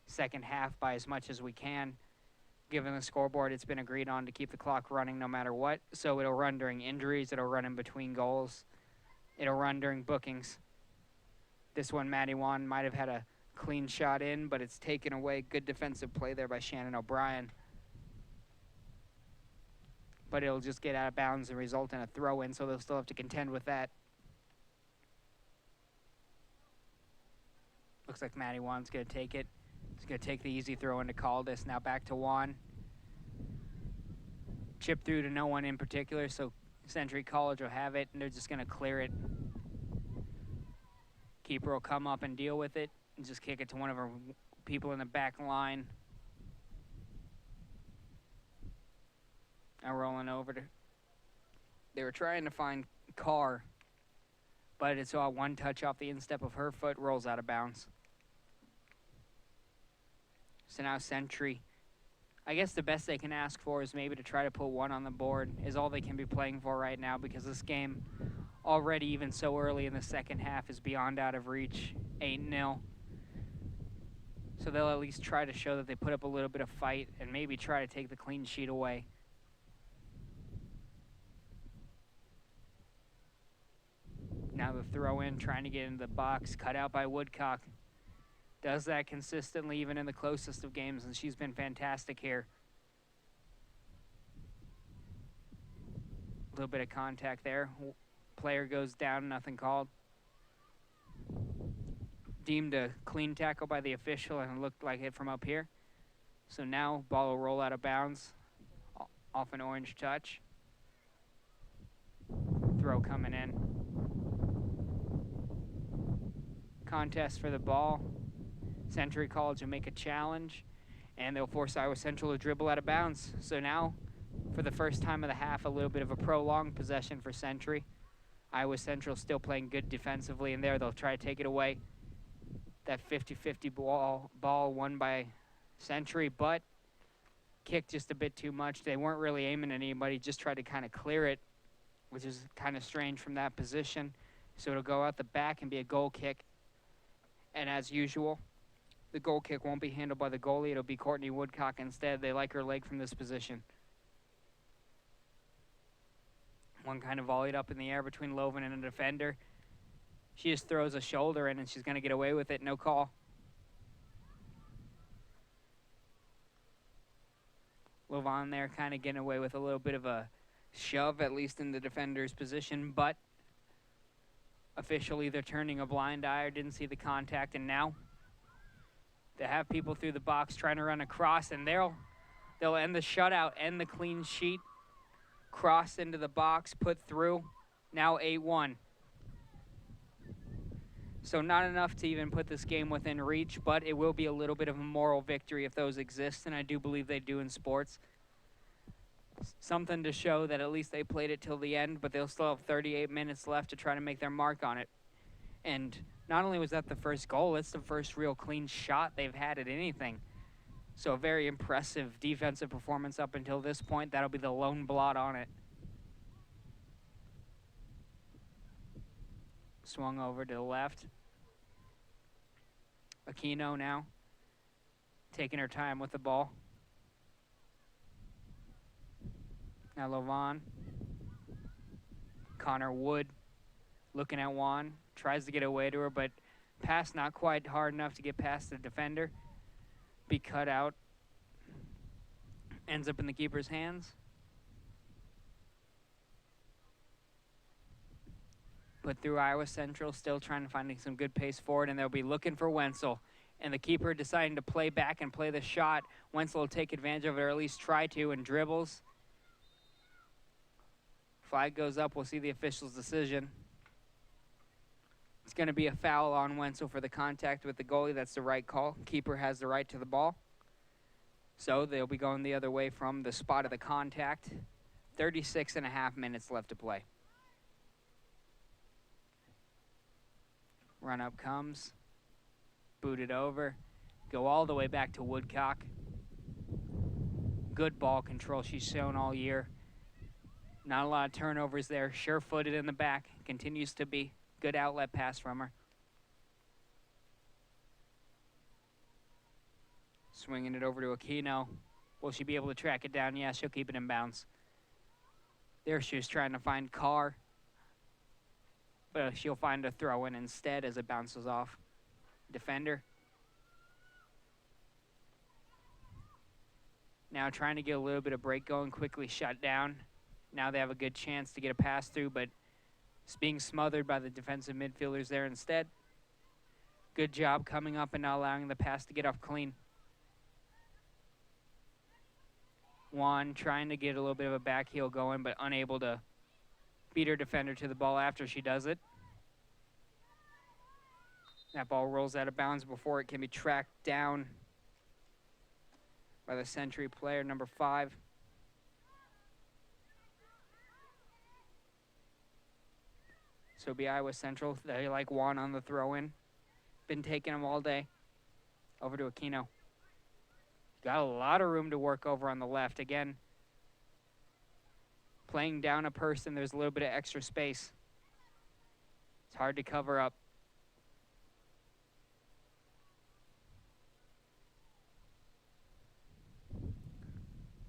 second half by as much as we can. Given the scoreboard, it's been agreed on to keep the clock running no matter what. So it'll run during injuries, it'll run in between goals, it'll run during bookings. This one, Maddie Wan might have had a clean shot in, but it's taken away. Good defensive play there by Shannon O'Brien. But it'll just get out of bounds and result in a throw-in, so they'll still have to contend with that. Looks like Maddie Wan's going to take it. He's going to take the easy throw into Caldas. Now back to Juan. Chip through to no one in particular, so Century College will have it, and they're just going to clear it. Keeper will come up and deal with it and just kick it to one of our people in the back line. Now rolling over to... They were trying to find Carr, but it's all one touch off the instep of her foot, rolls out of bounds. So now Century, I guess the best they can ask for is maybe to try to put one on the board is all they can be playing for right now, because this game already, even so early in the second half, is beyond out of reach, 8-0. So they'll at least try to show that they put up a little bit of fight and maybe try to take the clean sheet away. Now the throw in, trying to get into the box, cut out by Woodcock. Does that consistently, even in the closest of games, and she's been fantastic here. A little bit of contact there. Player goes down, nothing called. Deemed a clean tackle by the official, and it looked like it from up here. So now ball will roll out of bounds, off an orange touch. Throw coming in. Contest for the ball. Century College will make a challenge, and they'll force Iowa Central to dribble out of bounds. So now, for the first time of the half, a little bit of a prolonged possession for Century. Iowa Central still playing good defensively, and there they'll try to take it away. That 50-50 ball won by Century, but kicked just a bit too much. They weren't really aiming at anybody, just tried to kind of clear it, which is kind of strange from that position. So it'll go out the back and be a goal kick. And as usual, the goal kick won't be handled by the goalie. It'll be Courtney Woodcock instead. They like her leg from this position. One kind of volleyed up in the air between Loven and a defender. She just throws a shoulder in and she's going to get away with it. No call. Lovan there kind of getting away with a little bit of a shove, at least in the defender's position, but official either turning a blind eye or didn't see the contact, and now they have people through the box trying to run across, and they'll end the shutout, end the clean sheet. Cross into the box, put through, now 8-1. So not enough to even put this game within reach, but it will be a little bit of a moral victory if those exist, and I do believe they do in sports. Something to show that at least they played it till the end, but they'll still have 38 minutes left to try to make their mark on it. And not only was that the first goal, it's the first real clean shot they've had at anything. So a very impressive defensive performance up until this point. That'll be the lone blot on it. Swung over to the left. Aquino now taking her time with the ball. Now Lovan. Connor Wood looking at Juan. Tries to get away to her, but pass not quite hard enough to get past the defender. Be cut out. Ends up in the keeper's hands. Put through Iowa Central, still trying to find some good pace forward, and they'll be looking for Wenzel. And the keeper deciding to play back and play the shot. Wenzel will take advantage of it, or at least try to, and dribbles. Flag goes up. We'll see the official's decision. It's going to be a foul on Wenzel for the contact with the goalie. That's the right call. Keeper has the right to the ball. So they'll be going the other way from the spot of the contact. 36.5 minutes left to play. Run up comes. Booted over. Go all the way back to Woodcock. Good ball control she's shown all year. Not a lot of turnovers there. Sure-footed in the back. Continues to be. Good outlet pass from her. Swinging it over to Aquino. Will she be able to track it down? Yeah, she'll keep it in bounds. There she was trying to find Carr. But she'll find a throw-in instead as it bounces off. Defender. Now trying to get a little bit of break going, quickly shut down. Now they have a good chance to get a pass through, but it's being smothered by the defensive midfielders there instead. Good job coming up and not allowing the pass to get off clean. Juan trying to get a little bit of a back heel going, but unable to beat her defender to the ball after she does it. That ball rolls out of bounds before it can be tracked down by the Century player, number 5. So it'll be Iowa Central. They like Juan on the throw-in. Been taking them all day. Over to Aquino. Got a lot of room to work over on the left. Again, playing down a person, there's a little bit of extra space. It's hard to cover up.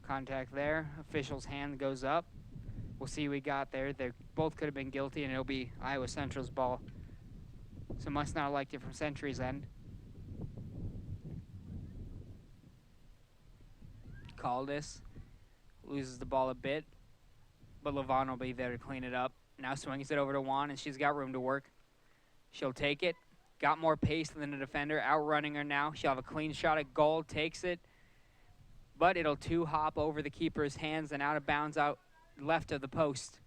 Contact there. Official's hand goes up. We'll see what we got there. They both could have been guilty, and it'll be Iowa Central's ball. So must not have liked it from Century's end. Caldas loses the ball a bit, but Lovan will be there to clean it up. Now swings it over to Juan, and she's got room to work. She'll take it. Got more pace than the defender. Outrunning her now. She'll have a clean shot at goal. Takes it. But it'll two-hop over the keeper's hands and out of bounds out left of the post.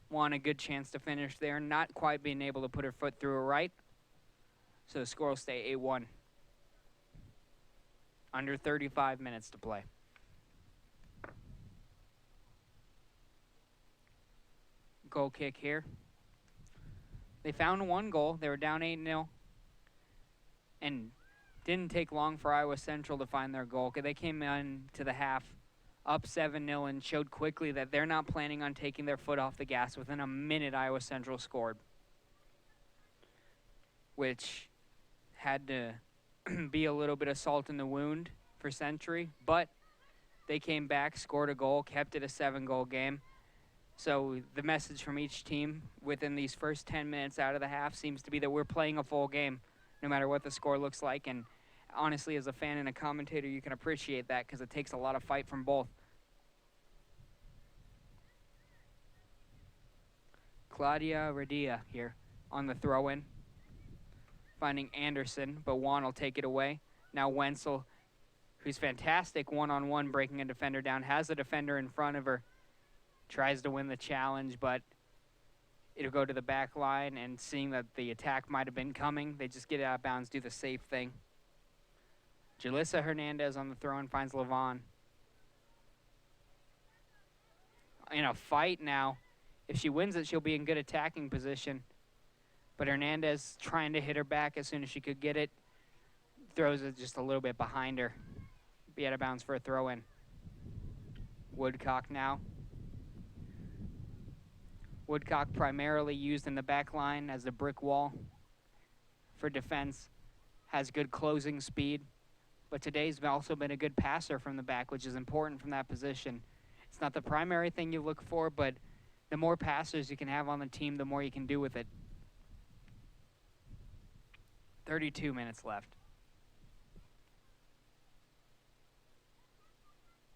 Juan a good chance to finish there. Not quite being able to put her foot through her right. So the score will stay 8-1. Under 35 minutes to play. Goal kick here. They found one goal. They were down 8-0. And didn't take long for Iowa Central to find their goal. They came into the half up 7-0 and showed quickly that they're not planning on taking their foot off the gas. Within a minute, Iowa Central scored, which had to be a little bit of salt in the wound for Century, but they came back, scored a goal, kept it a 7-goal game. So the message from each team within these first 10 minutes out of the half seems to be that we're playing a full game, no matter what the score looks like. And honestly, as a fan and a commentator, you can appreciate that because it takes a lot of fight from both. Claudia Radia here on the throw-in, finding Anderson, but Juan will take it away. Now Wenzel, who's fantastic one-on-one, breaking a defender down, has a defender in front of her, tries to win the challenge, but it'll go to the back line, and seeing that the attack might have been coming, they just get it out of bounds, do the safe thing. Jalissa Hernandez on the throw-in finds Levon. In a fight now, if she wins it, she'll be in good attacking position. But Hernandez trying to hit her back as soon as she could get it, throws it just a little bit behind her. Be out of bounds for a throw-in. Woodcock now. Woodcock primarily used in the back line as a brick wall for defense. Has good closing speed. But today's also been a good passer from the back, which is important from that position. It's not the primary thing you look for, but the more passers you can have on the team, the more you can do with it. 32 minutes left.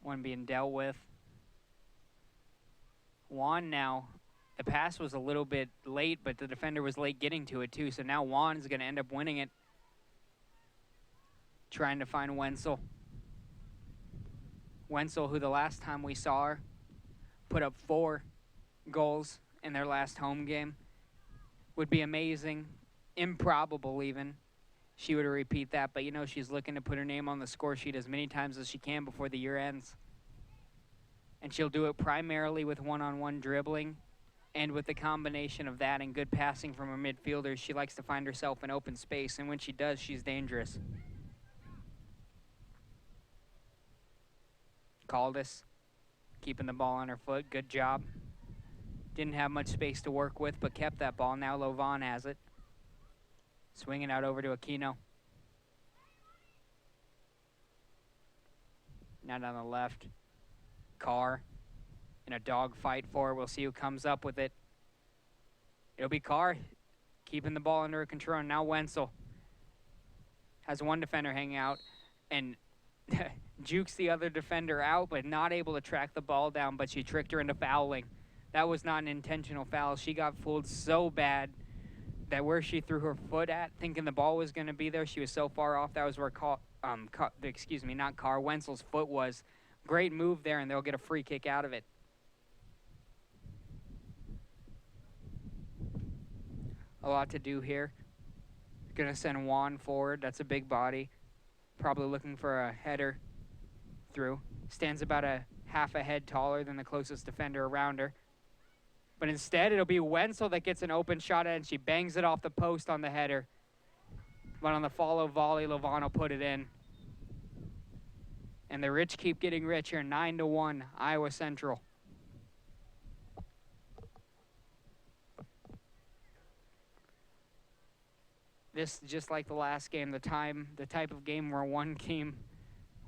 One being dealt with. Juan now. The pass was a little bit late, but the defender was late getting to it too. So now Juan is going to end up winning it. Trying to find Wenzel. Wenzel, who the last time we saw her, put up 4 goals in their last home game. Would be amazing, improbable even. She would repeat that, but you know she's looking to put her name on the score sheet as many times as she can before the year ends. And she'll do it primarily with one-on-one dribbling, and with the combination of that and good passing from her midfielders. She likes to find herself in open space, and when she does, she's dangerous. Caldas keeping the ball on her foot. Good job. Didn't have much space to work with, but kept that ball. Now Lovan has it. Swinging out over to Aquino. Now down the left. Carr in a dog fight for it. We'll see who comes up with it. It'll be Carr keeping the ball under control. And now Wenzel has one defender hanging out and jukes the other defender out, but not able to track the ball down, but she tricked her into fouling. That was not an intentional foul. She got fooled so bad that where she threw her foot at, thinking the ball was going to be there, she was so far off. That was where Wenzel's foot was. Great move there, and they'll get a free kick out of it. A lot to do here. Going to send Juan forward. That's a big body. Probably looking for a header through. Stands about a half a head taller than the closest defender around her. But instead, it'll be Wenzel that gets an open shot at, and she bangs it off the post on the header. But on the follow volley, Lovan will put it in. And the rich keep getting richer. 9-1, Iowa Central. This, just like the last game, the type of game where one team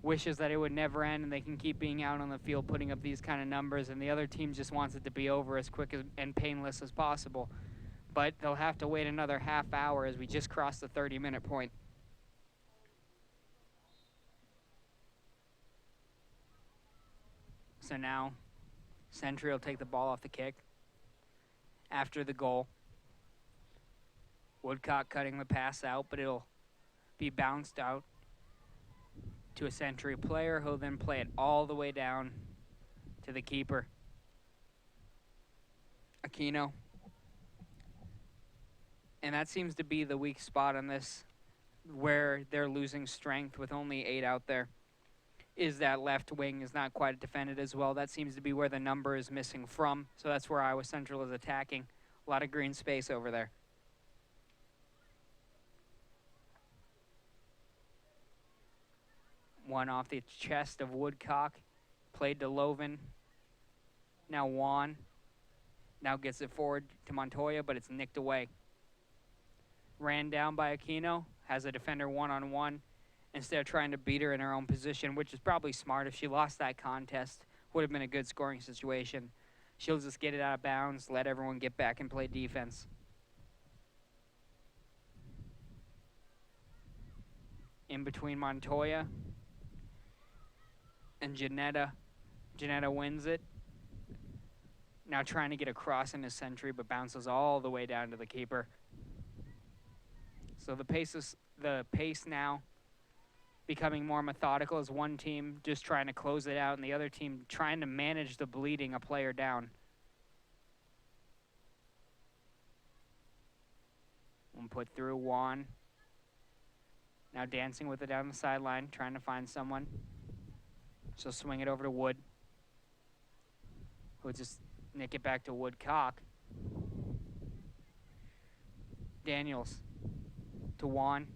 wishes that it would never end and they can keep being out on the field putting up these kind of numbers, and the other team just wants it to be over as quick and painless as possible. But they'll have to wait another half hour as we just crossed the 30-minute point. So now, Century will take the ball off the kick after the goal. Woodcock cutting the pass out, but it'll be bounced out to a Century player who'll then play it all the way down to the keeper. Aquino. And that seems to be the weak spot on this, where they're losing strength with only 8 out there, is that left wing is not quite defended as well. That seems to be where the number is missing from. So that's where Iowa Central is attacking. A lot of green space over there. One off the chest of Woodcock. Played to Loven. Now Juan. Now gets it forward to Montoya, but it's nicked away. Ran down by Aquino. Has a defender one-on-one. Instead of trying to beat her in her own position, which is probably smart. If she lost that contest, would have been a good scoring situation. She'll just get it out of bounds, let everyone get back and play defense. In between Montoya and Janetta. Janetta wins it. Now trying to get across into Century, but bounces all the way down to the keeper. So the pace now becoming more methodical as one team just trying to close it out and the other team trying to manage the bleeding a player down. One put through Juan. Now dancing with it down the sideline, trying to find someone. She'll swing it over to Wood, who'll just nick it back to Woodcock. Daniels to Juan.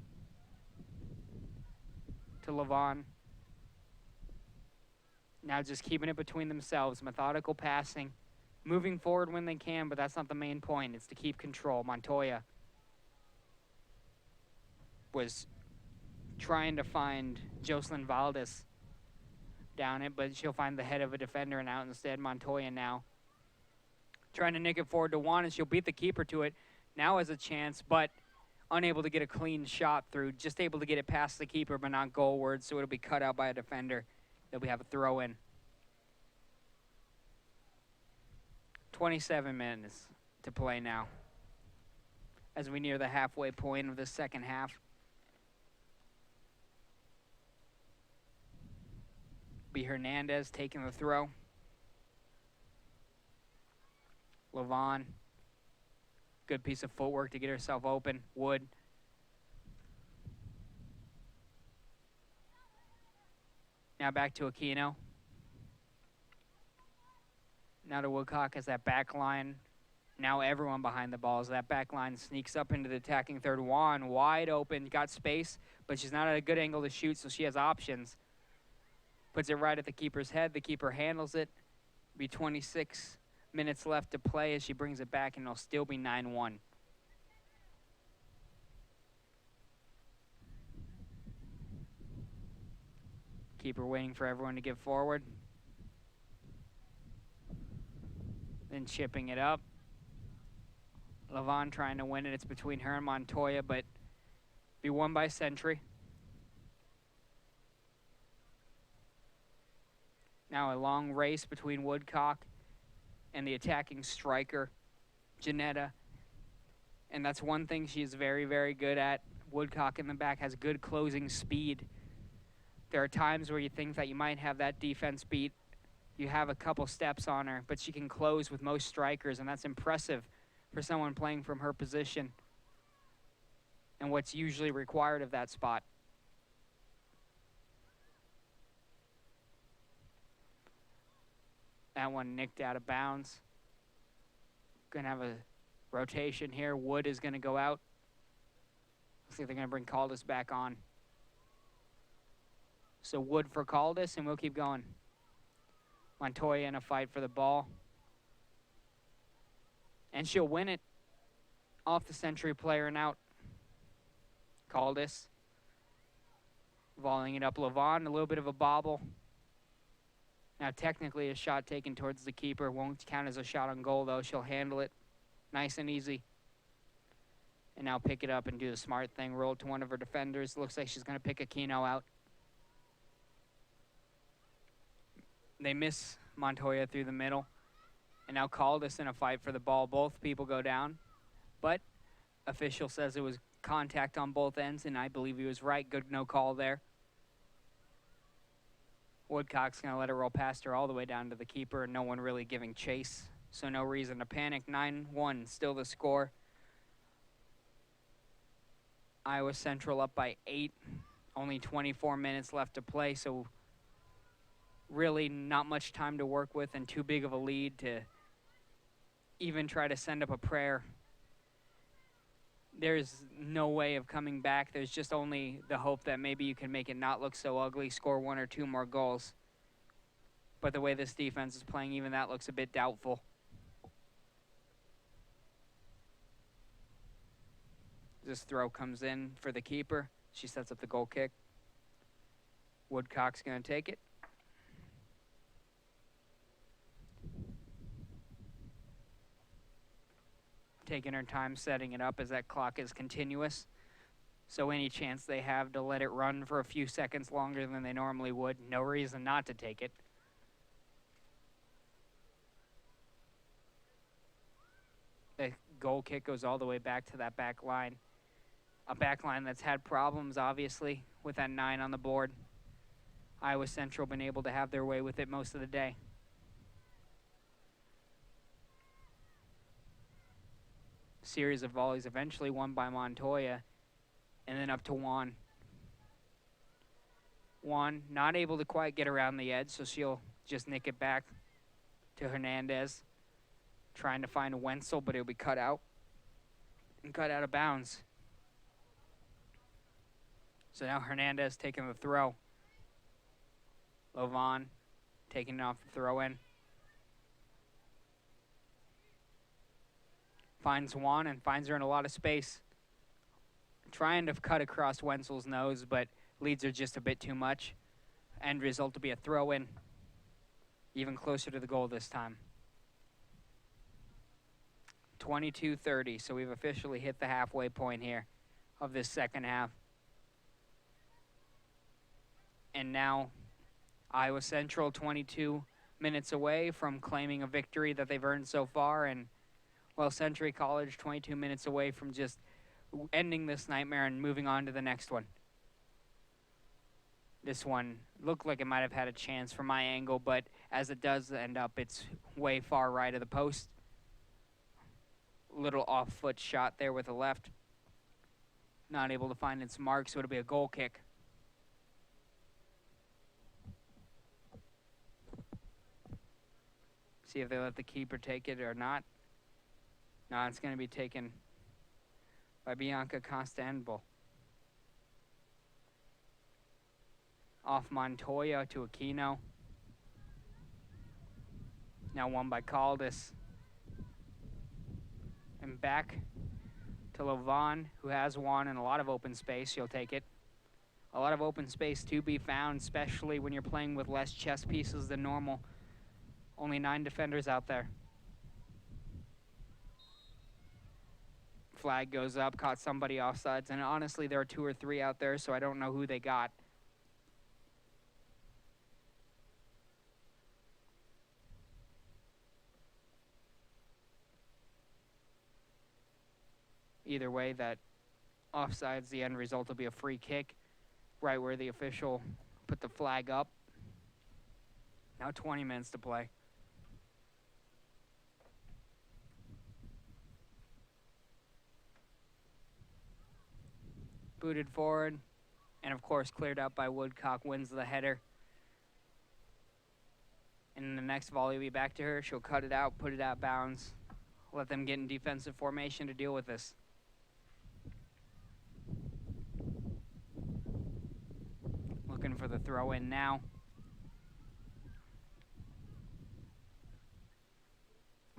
To Levon. Now just keeping it between themselves. Methodical passing. Moving forward when they can, but that's not the main point. It's to keep control. Montoya was trying to find Jocelyn Valdez down it, but she'll find the head of a defender and out instead. Montoya now trying to nick it forward to Juan, and she'll beat the keeper to it. Now has a chance, but unable to get a clean shot through. Just able to get it past the keeper, but not goalward, so it'll be cut out by a defender. They'll have a throw in. 27 minutes to play now as we near the halfway point of the second half. Be Hernandez taking the throw. Levon. Good piece of footwork to get herself open. Wood. Now back to Aquino. Now to Woodcock as that back line. Now everyone behind the ball as that back line sneaks up into the attacking third. Juan wide open, got space, but she's not at a good angle to shoot, so she has options. Puts it right at the keeper's head. The keeper handles it. Be 26 minutes left to play as she brings it back, and it'll still be 9-1. Keeper waiting for everyone to get forward. Then chipping it up. Levon trying to win it. It's between her and Montoya, but be won by Century. Now a long race between Woodcock and the attacking striker, Janetta. And that's one thing she's very, very good at. Woodcock in the back has good closing speed. There are times where you think that you might have that defense beat. You have a couple steps on her, but she can close with most strikers, and that's impressive for someone playing from her position and what's usually required of that spot. That one nicked out of bounds. Going to have a rotation here. Wood is going to go out. Let's see if they're going to bring Caldas back on. So Wood for Caldas, and we'll keep going. Montoya in a fight for the ball. And she'll win it off the Century player and out. Caldas. Volleying it up Levon, a little bit of a bobble. Now technically a shot taken towards the keeper. Won't count as a shot on goal though. She'll handle it nice and easy. And now pick it up and do the smart thing. Roll to one of her defenders. Looks like she's going to pick Aquino out. They miss Montoya through the middle. And now Caldas in a fight for the ball. Both people go down. But official says it was contact on both ends, and I believe he was right. Good no call there. Woodcock's going to let it roll past her all the way down to the keeper, and no one really giving chase. So no reason to panic. 9-1, still the score. Iowa Central up by 8. Only 24 minutes left to play, so really not much time to work with and too big of a lead to even try to send up a prayer. there's no way of coming back. There's just only the hope that maybe you can make it not look so ugly, score 1 or 2 more goals. But the way this defense is playing, even that looks a bit doubtful. This throw comes in for the keeper. She sets up the goal kick. Woodcock's going to take it. Taking her time setting it up as that clock is continuous. So any chance they have to let it run for a few seconds longer than they normally would, no reason not to take it. The goal kick goes all the way back to that back line. A back line that's had problems, obviously, with that 9 on the board. Iowa Central been able to have their way with it most of the day. Series of volleys eventually won by Montoya, and then up to Juan. Juan not able to quite get around the edge, so she'll just nick it back to Hernandez. Trying to find Wenzel, but it'll be cut out. And cut out of bounds. So now Hernandez taking the throw. Lovan taking it off the throw-in. Finds Juan and finds her in a lot of space. Trying to cut across Wenzel's nose, but leads her just a bit too much. End result to be a throw-in. Even closer to the goal this time. 22-30, so we've officially hit the halfway point here of this second half. And now Iowa Central 22 minutes away from claiming a victory that they've earned so far, and well, Century College 22 minutes away from just ending this nightmare and moving on to the next one. This one looked like it might have had a chance from my angle, but as it does end up, it's way far right of the post. Little off-foot shot there with the left. Not able to find its mark, so it'll be a goal kick. See if they let the keeper take it or not. No, it's going to be taken by Bianca Costanbel. Off Montoya to Aquino. Now won by Caldas. And back to Lovan, who has Juan in a lot of open space. She'll take it. A lot of open space to be found, especially when you're playing with less chess pieces than normal. Only 9 defenders out there. Flag goes up, caught somebody offsides, and honestly, there are 2 or 3 out there, so I don't know who they got. Either way, that offsides, the end result will be a free kick, right where the official put the flag up. Now 20 minutes to play. Booted forward, and of course cleared out by Woodcock, wins the header. And the next volley will be back to her. She'll cut it out, put it out bounds, let them get in defensive formation to deal with this. Looking for the throw in now.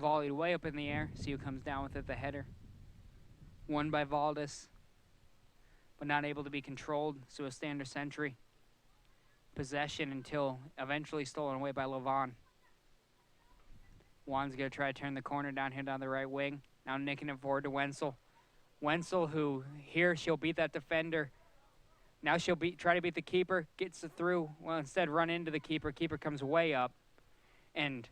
Volleyed way up in the air. See who comes down with it, the header. Won by Valdes, but not able to be controlled, so a standard Century. Possession until eventually stolen away by Lovan. Juan's going to try to turn the corner down here down the right wing. Now nicking it forward to Wenzel. Wenzel, who here she'll beat that defender. Now she'll try to beat the keeper, gets it through. Well, instead run into the keeper. Keeper comes way up. And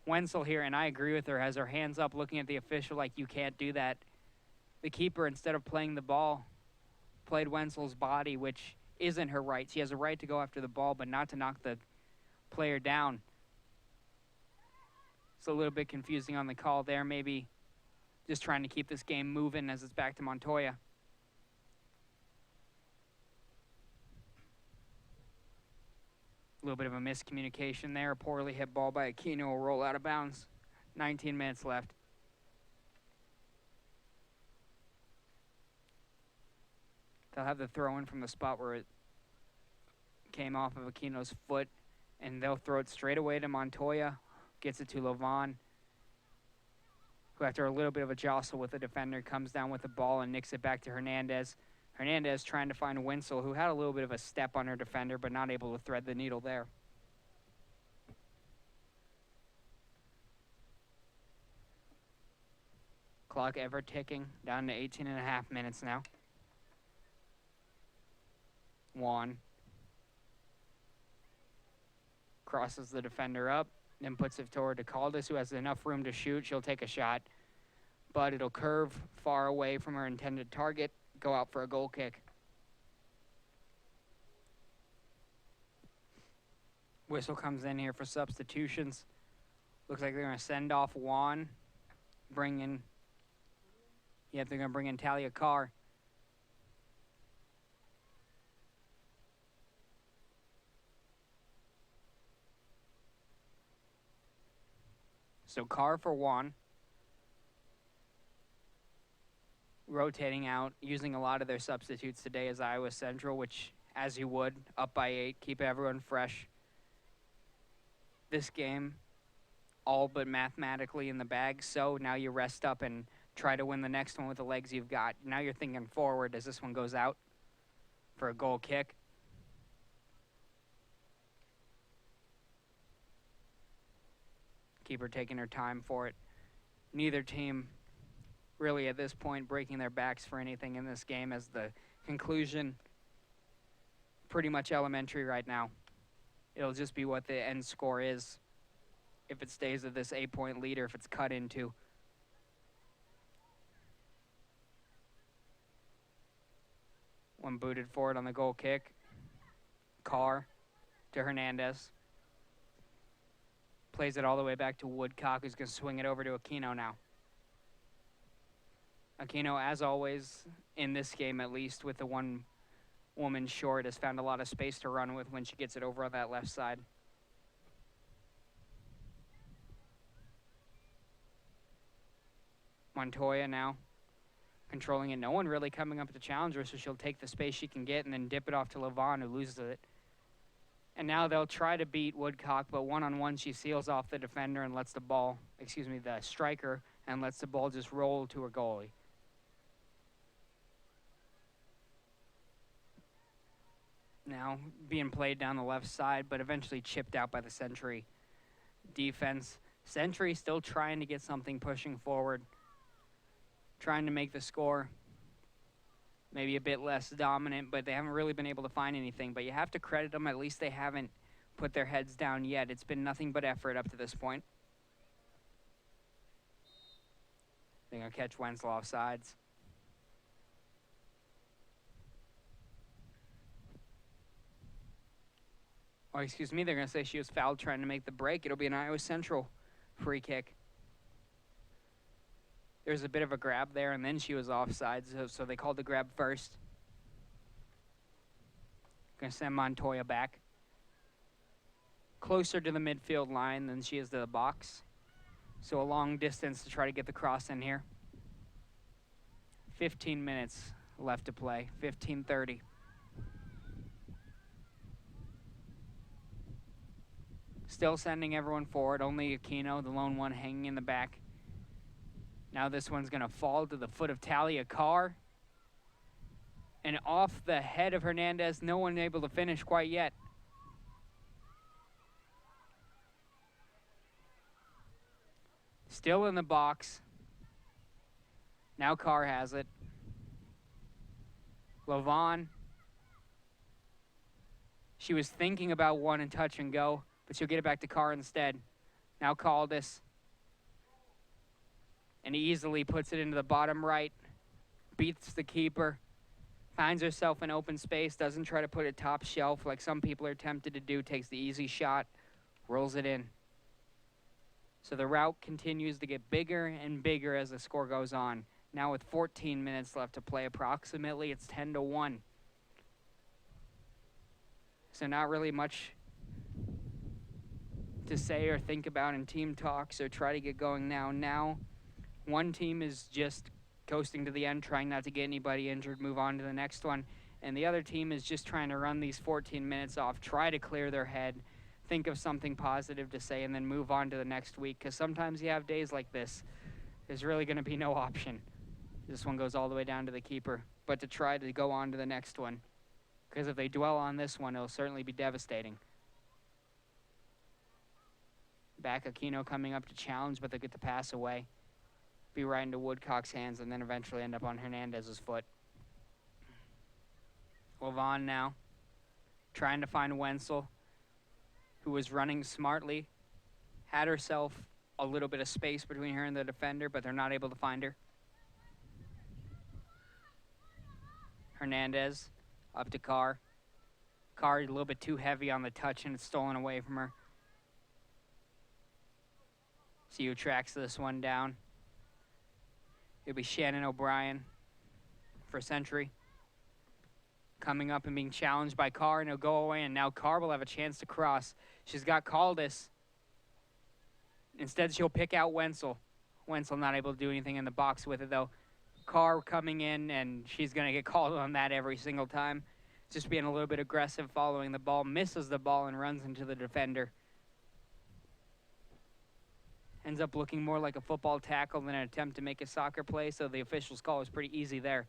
Wenzel here, and I agree with her, has her hands up looking at the official like you can't do that. The keeper, instead of playing the ball, played Wenzel's body, which isn't her right. She has a right to go after the ball, but not to knock the player down. It's a little bit confusing on the call there. Maybe just trying to keep this game moving as it's back to Montoya. A little bit of a miscommunication there. A poorly hit ball by Aquino will roll out of bounds. 19 minutes left. They'll have the throw in from the spot where it came off of Aquino's foot, and they'll throw it straight away to Montoya. Gets it to Lavon, who after a little bit of a jostle with the defender comes down with the ball and nicks it back to Hernandez. Hernandez trying to find Winslow, who had a little bit of a step on her defender, but not able to thread the needle there. Clock ever ticking, down to 18.5 minutes now. Juan crosses the defender up, then puts it toward DeCaldis, who has enough room to shoot. She'll take a shot, but it'll curve far away from her intended target, go out for a goal kick. Whistle comes in here for substitutions. Looks like they're going to send off Juan, they're going to bring in Talia Carr. So Carr for Juan. Rotating out, using a lot of their substitutes today as Iowa Central, which, as you would, up by 8, keep everyone fresh. This game, all but mathematically in the bag, so now you rest up and try to win the next one with the legs you've got. Now you're thinking forward as this one goes out for a goal kick. Keeper taking her time for it. Neither team really at this point breaking their backs for anything in this game, as the conclusion pretty much elementary right now. It'll just be what the end score is if it stays at this 8-point lead or if it's cut into. One booted forward on the goal kick. Carr to Hernandez. Plays it all the way back to Woodcock, who's going to swing it over to Aquino now. Aquino, as always, in this game at least, with the one woman short, has found a lot of space to run with when she gets it over on that left side. Montoya now controlling it. No one really coming up to challenge her, so she'll take the space she can get and then dip it off to Lavon, who loses it. And now they'll try to beat Woodcock, but one-on-one she seals off the defender and lets the striker, and lets the ball just roll to her goalie. Now being played down the left side, but eventually chipped out by the Century defense. Century still trying to get something pushing forward, trying to make the score maybe a bit less dominant, but they haven't really been able to find anything. But you have to credit them. At least they haven't put their heads down yet. It's been nothing but effort up to this point. They're going to catch Wenzel off sides. Or excuse me, they're going to say she was fouled trying to make the break. It'll be an Iowa Central free kick. There's a bit of a grab there, and then she was offside, so they called the grab first. Going to send Montoya back. Closer to the midfield line than she is to the box. So a long distance to try to get the cross in here. 15 minutes left to play, 15:30. Still sending everyone forward, only Aquino, the lone one, hanging in the back. Now this one's going to fall to the foot of Talia Carr. And off the head of Hernandez, no one able to finish quite yet. Still in the box. Now Carr has it. Lavon. She was thinking about one and touch and go, but she'll get it back to Carr instead. Now Caldis. And easily puts it into the bottom right. Beats the keeper. Finds herself in open space. Doesn't try to put it top shelf like some people are tempted to do. Takes the easy shot. Rolls it in. So the route continues to get bigger and bigger as the score goes on. Now with 14 minutes left to play approximately, it's 10-1. So not really much to say or think about in team talks or try to get going now. Now, one team is just coasting to the end, trying not to get anybody injured, move on to the next one. And the other team is just trying to run these 14 minutes off, try to clear their head, think of something positive to say, and then move on to the next week. Because sometimes you have days like this. There's really going to be no option. This one goes all the way down to the keeper. But to try to go on to the next one. Because if they dwell on this one, it'll certainly be devastating. Back Aquino coming up to challenge, but they get the pass away. Be right into Woodcock's hands and then eventually end up on Hernandez's foot. Lavon now trying to find Wenzel, who was running smartly, had herself a little bit of space between her and the defender, but they're not able to find her. Hernandez up to Carr. Carr a little bit too heavy on the touch and it's stolen away from her. See who tracks this one down. It'll be Shannon O'Brien for Century. Coming up and being challenged by Carr, and he'll go away, and now Carr will have a chance to cross. She's got Caldas. Instead, she'll pick out Wenzel. Wenzel not able to do anything in the box with it, though. Carr coming in, and she's going to get called on that every single time. Just being a little bit aggressive following the ball. Misses the ball and runs into the defender. Ends up looking more like a football tackle than an attempt to make a soccer play, so the official's call was pretty easy there.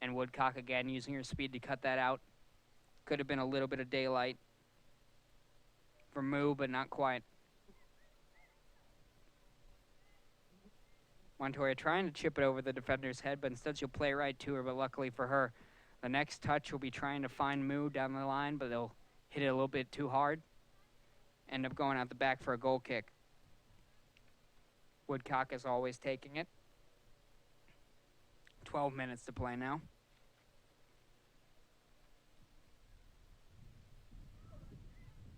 And Woodcock again using her speed to cut that out. Could have been a little bit of daylight for Moo, but not quite. Montoya trying to chip it over the defender's head, but instead she'll play right to her, but luckily for her, the next touch will be trying to find Moo down the line, but they'll hit it a little bit too hard. End up going out the back for a goal kick. Woodcock is always taking it. 12 minutes to play now.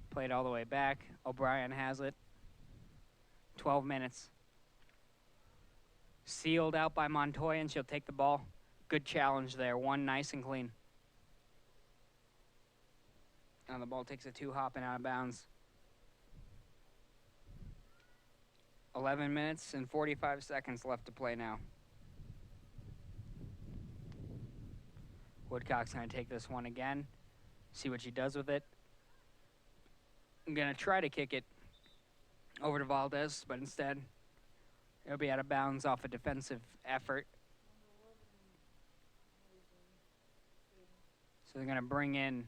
Played all the way back. O'Brien has it. 12 minutes. Sealed out by Montoya, and she'll take the ball. Good challenge there. One nice and clean. And the ball takes a two-hop and out of bounds. 11 minutes and 45 seconds left to play now. Woodcock's going to take this one again, see what she does with it. I'm going to try to kick it over to Valdez, but instead it'll be out of bounds off a defensive effort. So they're going to bring in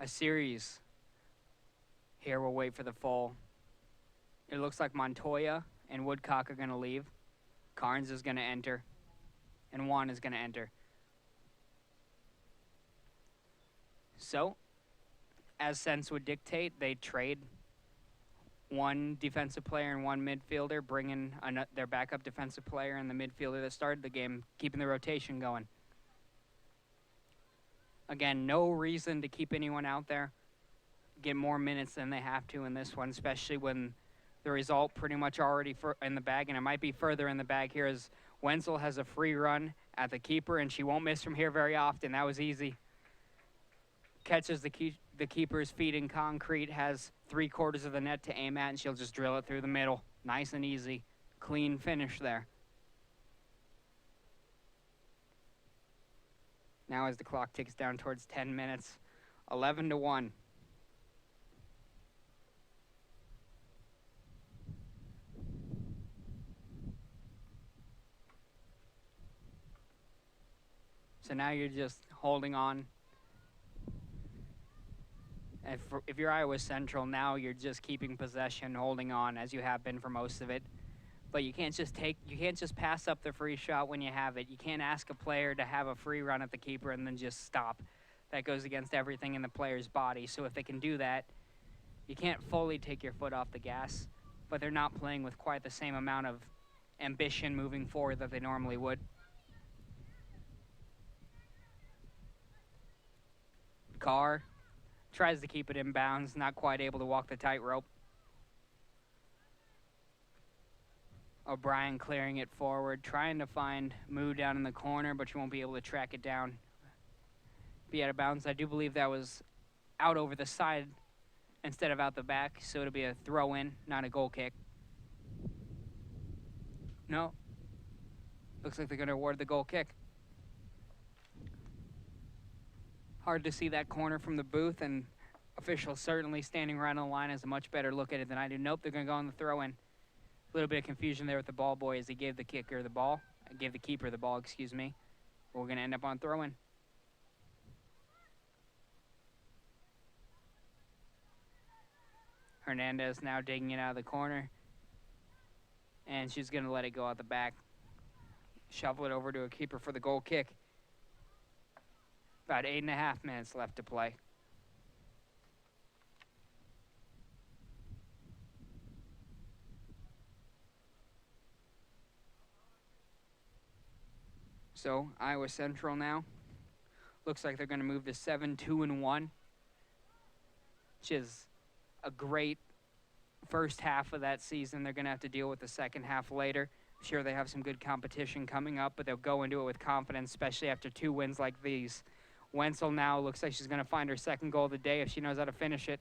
a series. Here we'll wait for the full. It looks like Montoya and Woodcock are going to leave. Carnes is going to enter, and Juan is going to enter. So, as sense would dictate, they trade one defensive player and one midfielder, bring in their backup defensive player and the midfielder that started the game, keeping the rotation going. Again, no reason to keep anyone out there. Get more minutes than they have to in this one, especially when the result pretty much already in the bag, and it might be further in the bag here as Wenzel has a free run at the keeper, and she won't miss from here very often. That was easy. Catches the keeper's feet in concrete, has 3/4 of the net to aim at, and she'll just drill it through the middle. Nice and easy. Clean finish there. Now as the clock ticks down towards 10 minutes, 11-1. So now you're just holding on. If you're Iowa Central, now you're just keeping possession, holding on as you have been for most of it. But you can't just pass up the free shot when you have it. You can't ask a player to have a free run at the keeper and then just stop. That goes against everything in the player's body. So if they can do that, you can't fully take your foot off the gas, but they're not playing with quite the same amount of ambition moving forward that they normally would. Carr tries to keep it in bounds, not quite able to walk the tightrope. O'Brien clearing it forward, trying to find Moo down in the corner, but you won't be able to track it down. Be out of bounds. I do believe that was out over the side instead of out the back, so it'll be a throw-in, not a goal kick. No. Looks like they're going to award the goal kick. Hard to see that corner from the booth, and officials certainly standing right on the line has a much better look at it than I do. Nope, they're going to go on the throw-in. A little bit of confusion there with the ball boy as he gave the kicker the ball. Gave the keeper the ball, excuse me. We're going to end up on throw-in. Hernandez now digging it out of the corner. And she's going to let it go out the back. Shovel it over to a keeper for the goal kick. About 8.5 minutes left to play. So Iowa Central now looks like they're going to move to 7-2-1, which is a great first half of that season. They're going to have to deal with the second half later. I'm sure they have some good competition coming up, but they'll go into it with confidence, especially after 2 wins like these. Wenzel now looks like she's going to find her second goal of the day if she knows how to finish it.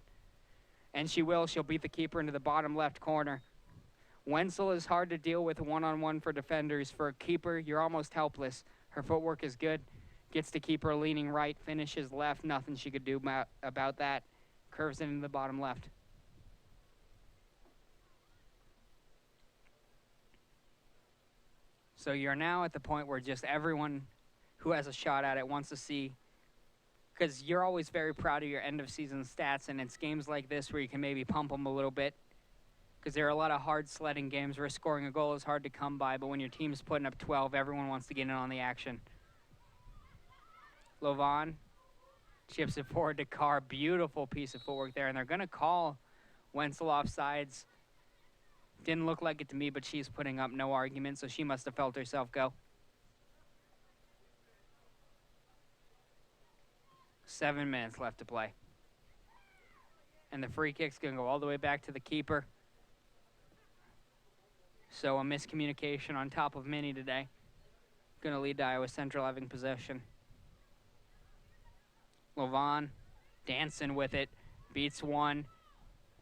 And she will. She'll beat the keeper into the bottom left corner. Wenzel is hard to deal with one-on-one for defenders. For a keeper, you're almost helpless. Her footwork is good. Gets the keeper leaning right, finishes left. Nothing she could do about that. Curves it into the bottom left. So you're now at the point where just everyone who has a shot at it wants to see, because you're always very proud of your end-of-season stats, and it's games like this where you can maybe pump them a little bit, because there are a lot of hard sledding games where scoring a goal is hard to come by, but when your team's putting up 12, everyone wants to get in on the action. Lovan chips it forward to Carr. Beautiful piece of footwork there, and they're going to call Wenzel offsides. Didn't look like it to me, but she's putting up no argument, so she must have felt herself go. 7 minutes left to play. And the free kick's going to go all the way back to the keeper. So a miscommunication on top of many today. Going to lead to Iowa Central having possession. Lovan dancing with it, beats one,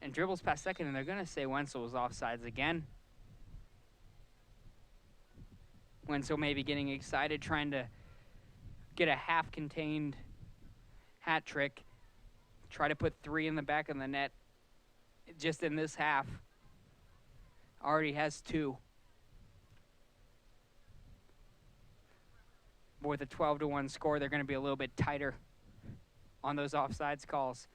and dribbles past second, and they're going to say Wenzel was offsides again. Wenzel maybe getting excited, trying to get a half-contained hat trick, try to put 3 in the back of the net just in this half. Already has 2. But with a 12-1 score, they're going to be a little bit tighter on those offsides calls.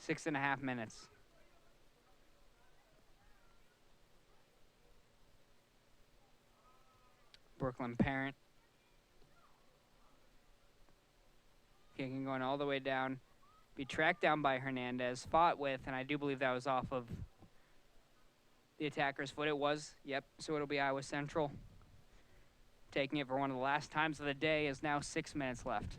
6.5 minutes. Brooklyn Parent. Kicking going all the way down. Be tracked down by Hernandez. Fought with, and I do believe that was off of the attacker's foot. It was, yep. So it'll be Iowa Central taking it for one of the last times of the day, is now 6 minutes left.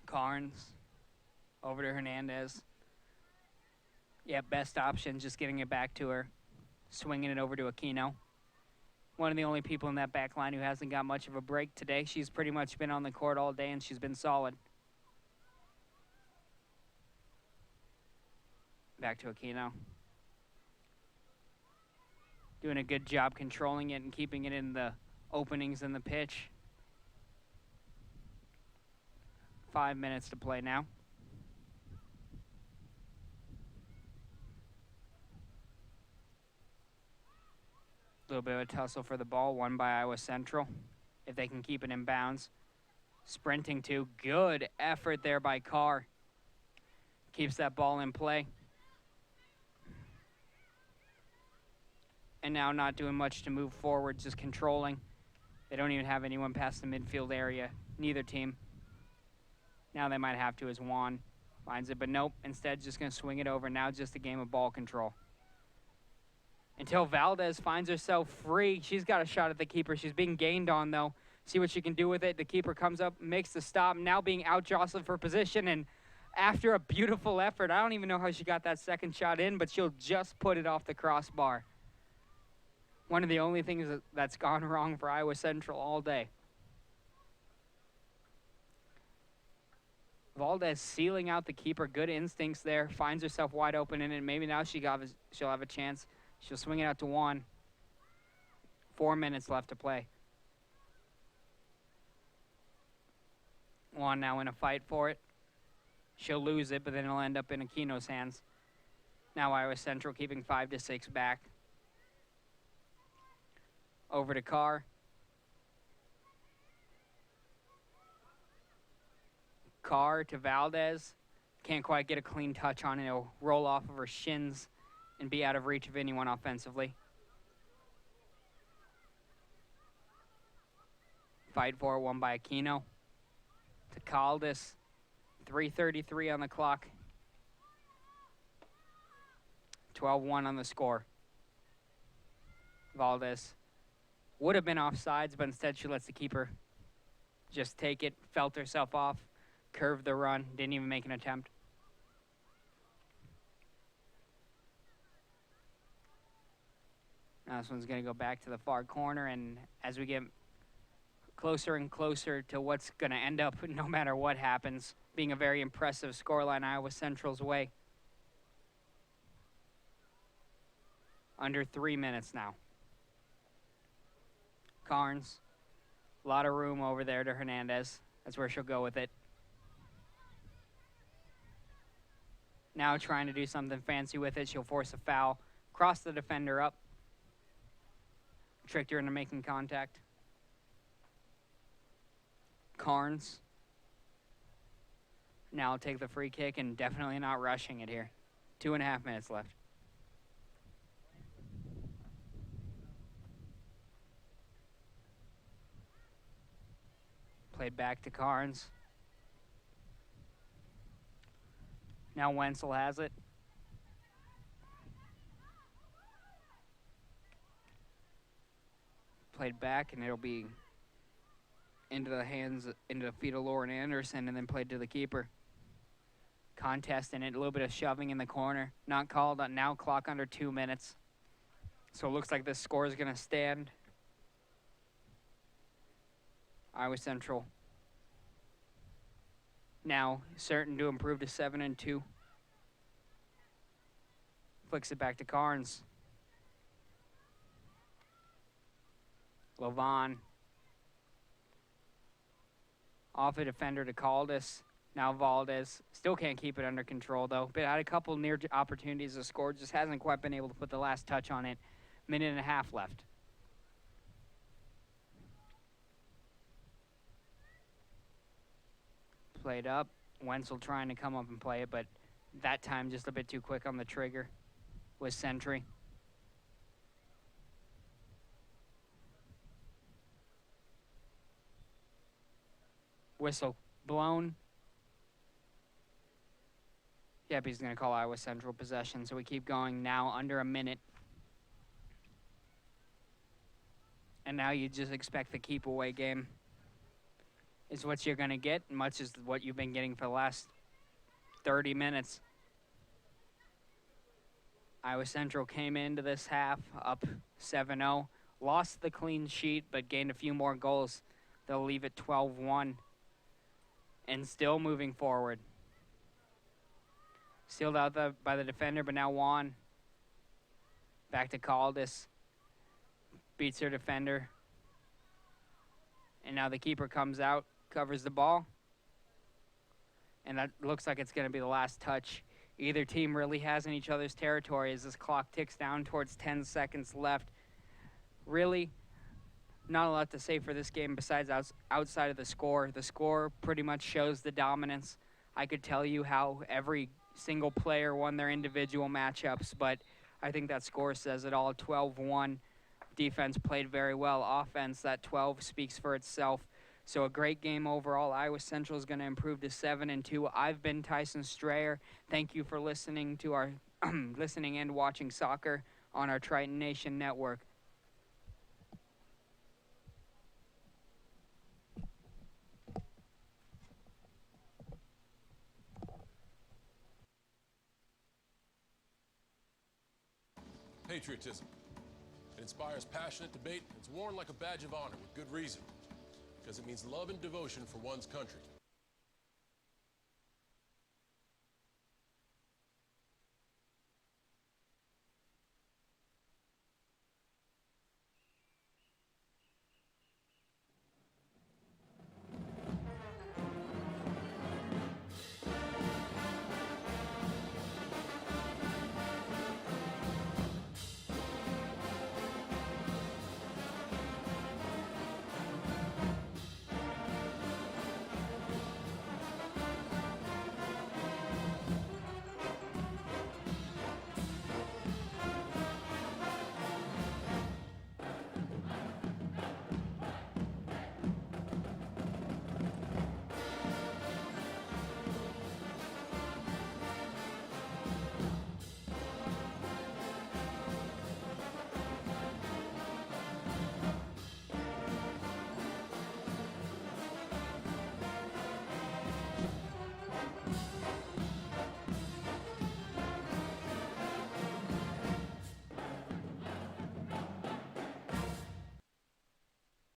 Carnes over to Hernandez. Yeah, best option, just getting it back to her. Swinging it over to Aquino. One of the only people in that back line who hasn't got much of a break today. She's pretty much been on the court all day, and she's been solid. Back to Aquino. Doing a good job controlling it and keeping it in the openings in the pitch. 5 minutes to play now. A little bit of a tussle for the ball, won by Iowa Central. If they can keep it in bounds. Sprinting to, good effort there by Carr. Keeps that ball in play. And now not doing much to move forward, just controlling. They don't even have anyone past the midfield area, neither team. Now they might have to as Juan finds it, but nope. Instead, just going to swing it over. Now just a game of ball control. Until Valdez finds herself free. She's got a shot at the keeper. She's being gained on, though. See what she can do with it. The keeper comes up, makes the stop, now being out-jostled for position. And after a beautiful effort, I don't even know how she got that second shot in, but she'll just put it off the crossbar. One of the only things that's gone wrong for Iowa Central all day. Valdez sealing out the keeper. Good instincts there. Finds herself wide open in it. Maybe now she'll have a chance. She'll swing it out to Juan. 4 minutes left to play. Juan now in a fight for it. She'll lose it, but then it'll end up in Aquino's hands. Now Iowa Central keeping 5-6 back. Over to Carr. Carr to Valdez. Can't quite get a clean touch on it. It'll roll off of her shins and be out of reach of anyone offensively. Fight for it, won by Aquino. To Caldas. 3:33 on the clock. 12-1 on the score. Valdez would have been offsides, but instead she lets the keeper just take it, felt herself off, curved the run, didn't even make an attempt. Now this one's going to go back to the far corner, and as we get closer and closer to what's going to end up, no matter what happens, being a very impressive scoreline Iowa Central's way. Under 3 minutes now. Carnes, a lot of room over there to Hernandez. That's where she'll go with it. Now trying to do something fancy with it. She'll force a foul, cross the defender up, tricked her into making contact. Carnes. Now I'll take the free kick, and definitely not rushing it here. 2.5 minutes left. Played back to Carnes. Now Wenzel has it. Played back, and it'll be into the feet of Lauren Anderson, and then played to the keeper. Contest in it, a little bit of shoving in the corner. Not called on now, clock under 2 minutes. So it looks like this score is going to stand. Iowa Central now certain to improve to 7-2. Flicks it back to Carnes. Lavon. Off a defender to Caldas. Now Valdez. Still can't keep it under control, though. But had a couple near opportunities to score. Just hasn't quite been able to put the last touch on it. 1.5 minutes left. Played up. Wenzel trying to come up and play it, but that time just a bit too quick on the trigger with Sentry. Whistle blown. Yep, he's going to call Iowa Central possession, so we keep going now under 1 minute. And now you just expect the keep away game is what you're going to get, much as what you've been getting for the last 30 minutes. Iowa Central came into this half up 7-0, lost the clean sheet, but gained a few more goals. They'll leave it 12-1 and still moving forward. Sealed out by the defender, but now Juan. Back to Caldas. Beats her defender. And now the keeper comes out, covers the ball. And that looks like it's going to be the last touch either team really has in each other's territory as this clock ticks down towards 10 seconds left. Really, not a lot to say for this game besides outside of the score. The score pretty much shows the dominance. I could tell you how every single player won their individual matchups, but I think that score says it all. 12-1. Defense played very well. Offense, that 12 speaks for itself. So a great game overall. Iowa Central is going to improve to 7-2. I've been Tyson Strayer. Thank you for listening to our listening and watching soccer on our Triton Nation Network. Patriotism. It inspires passionate debate. It's worn like a badge of honor with good reason. Because it means love and devotion for one's country.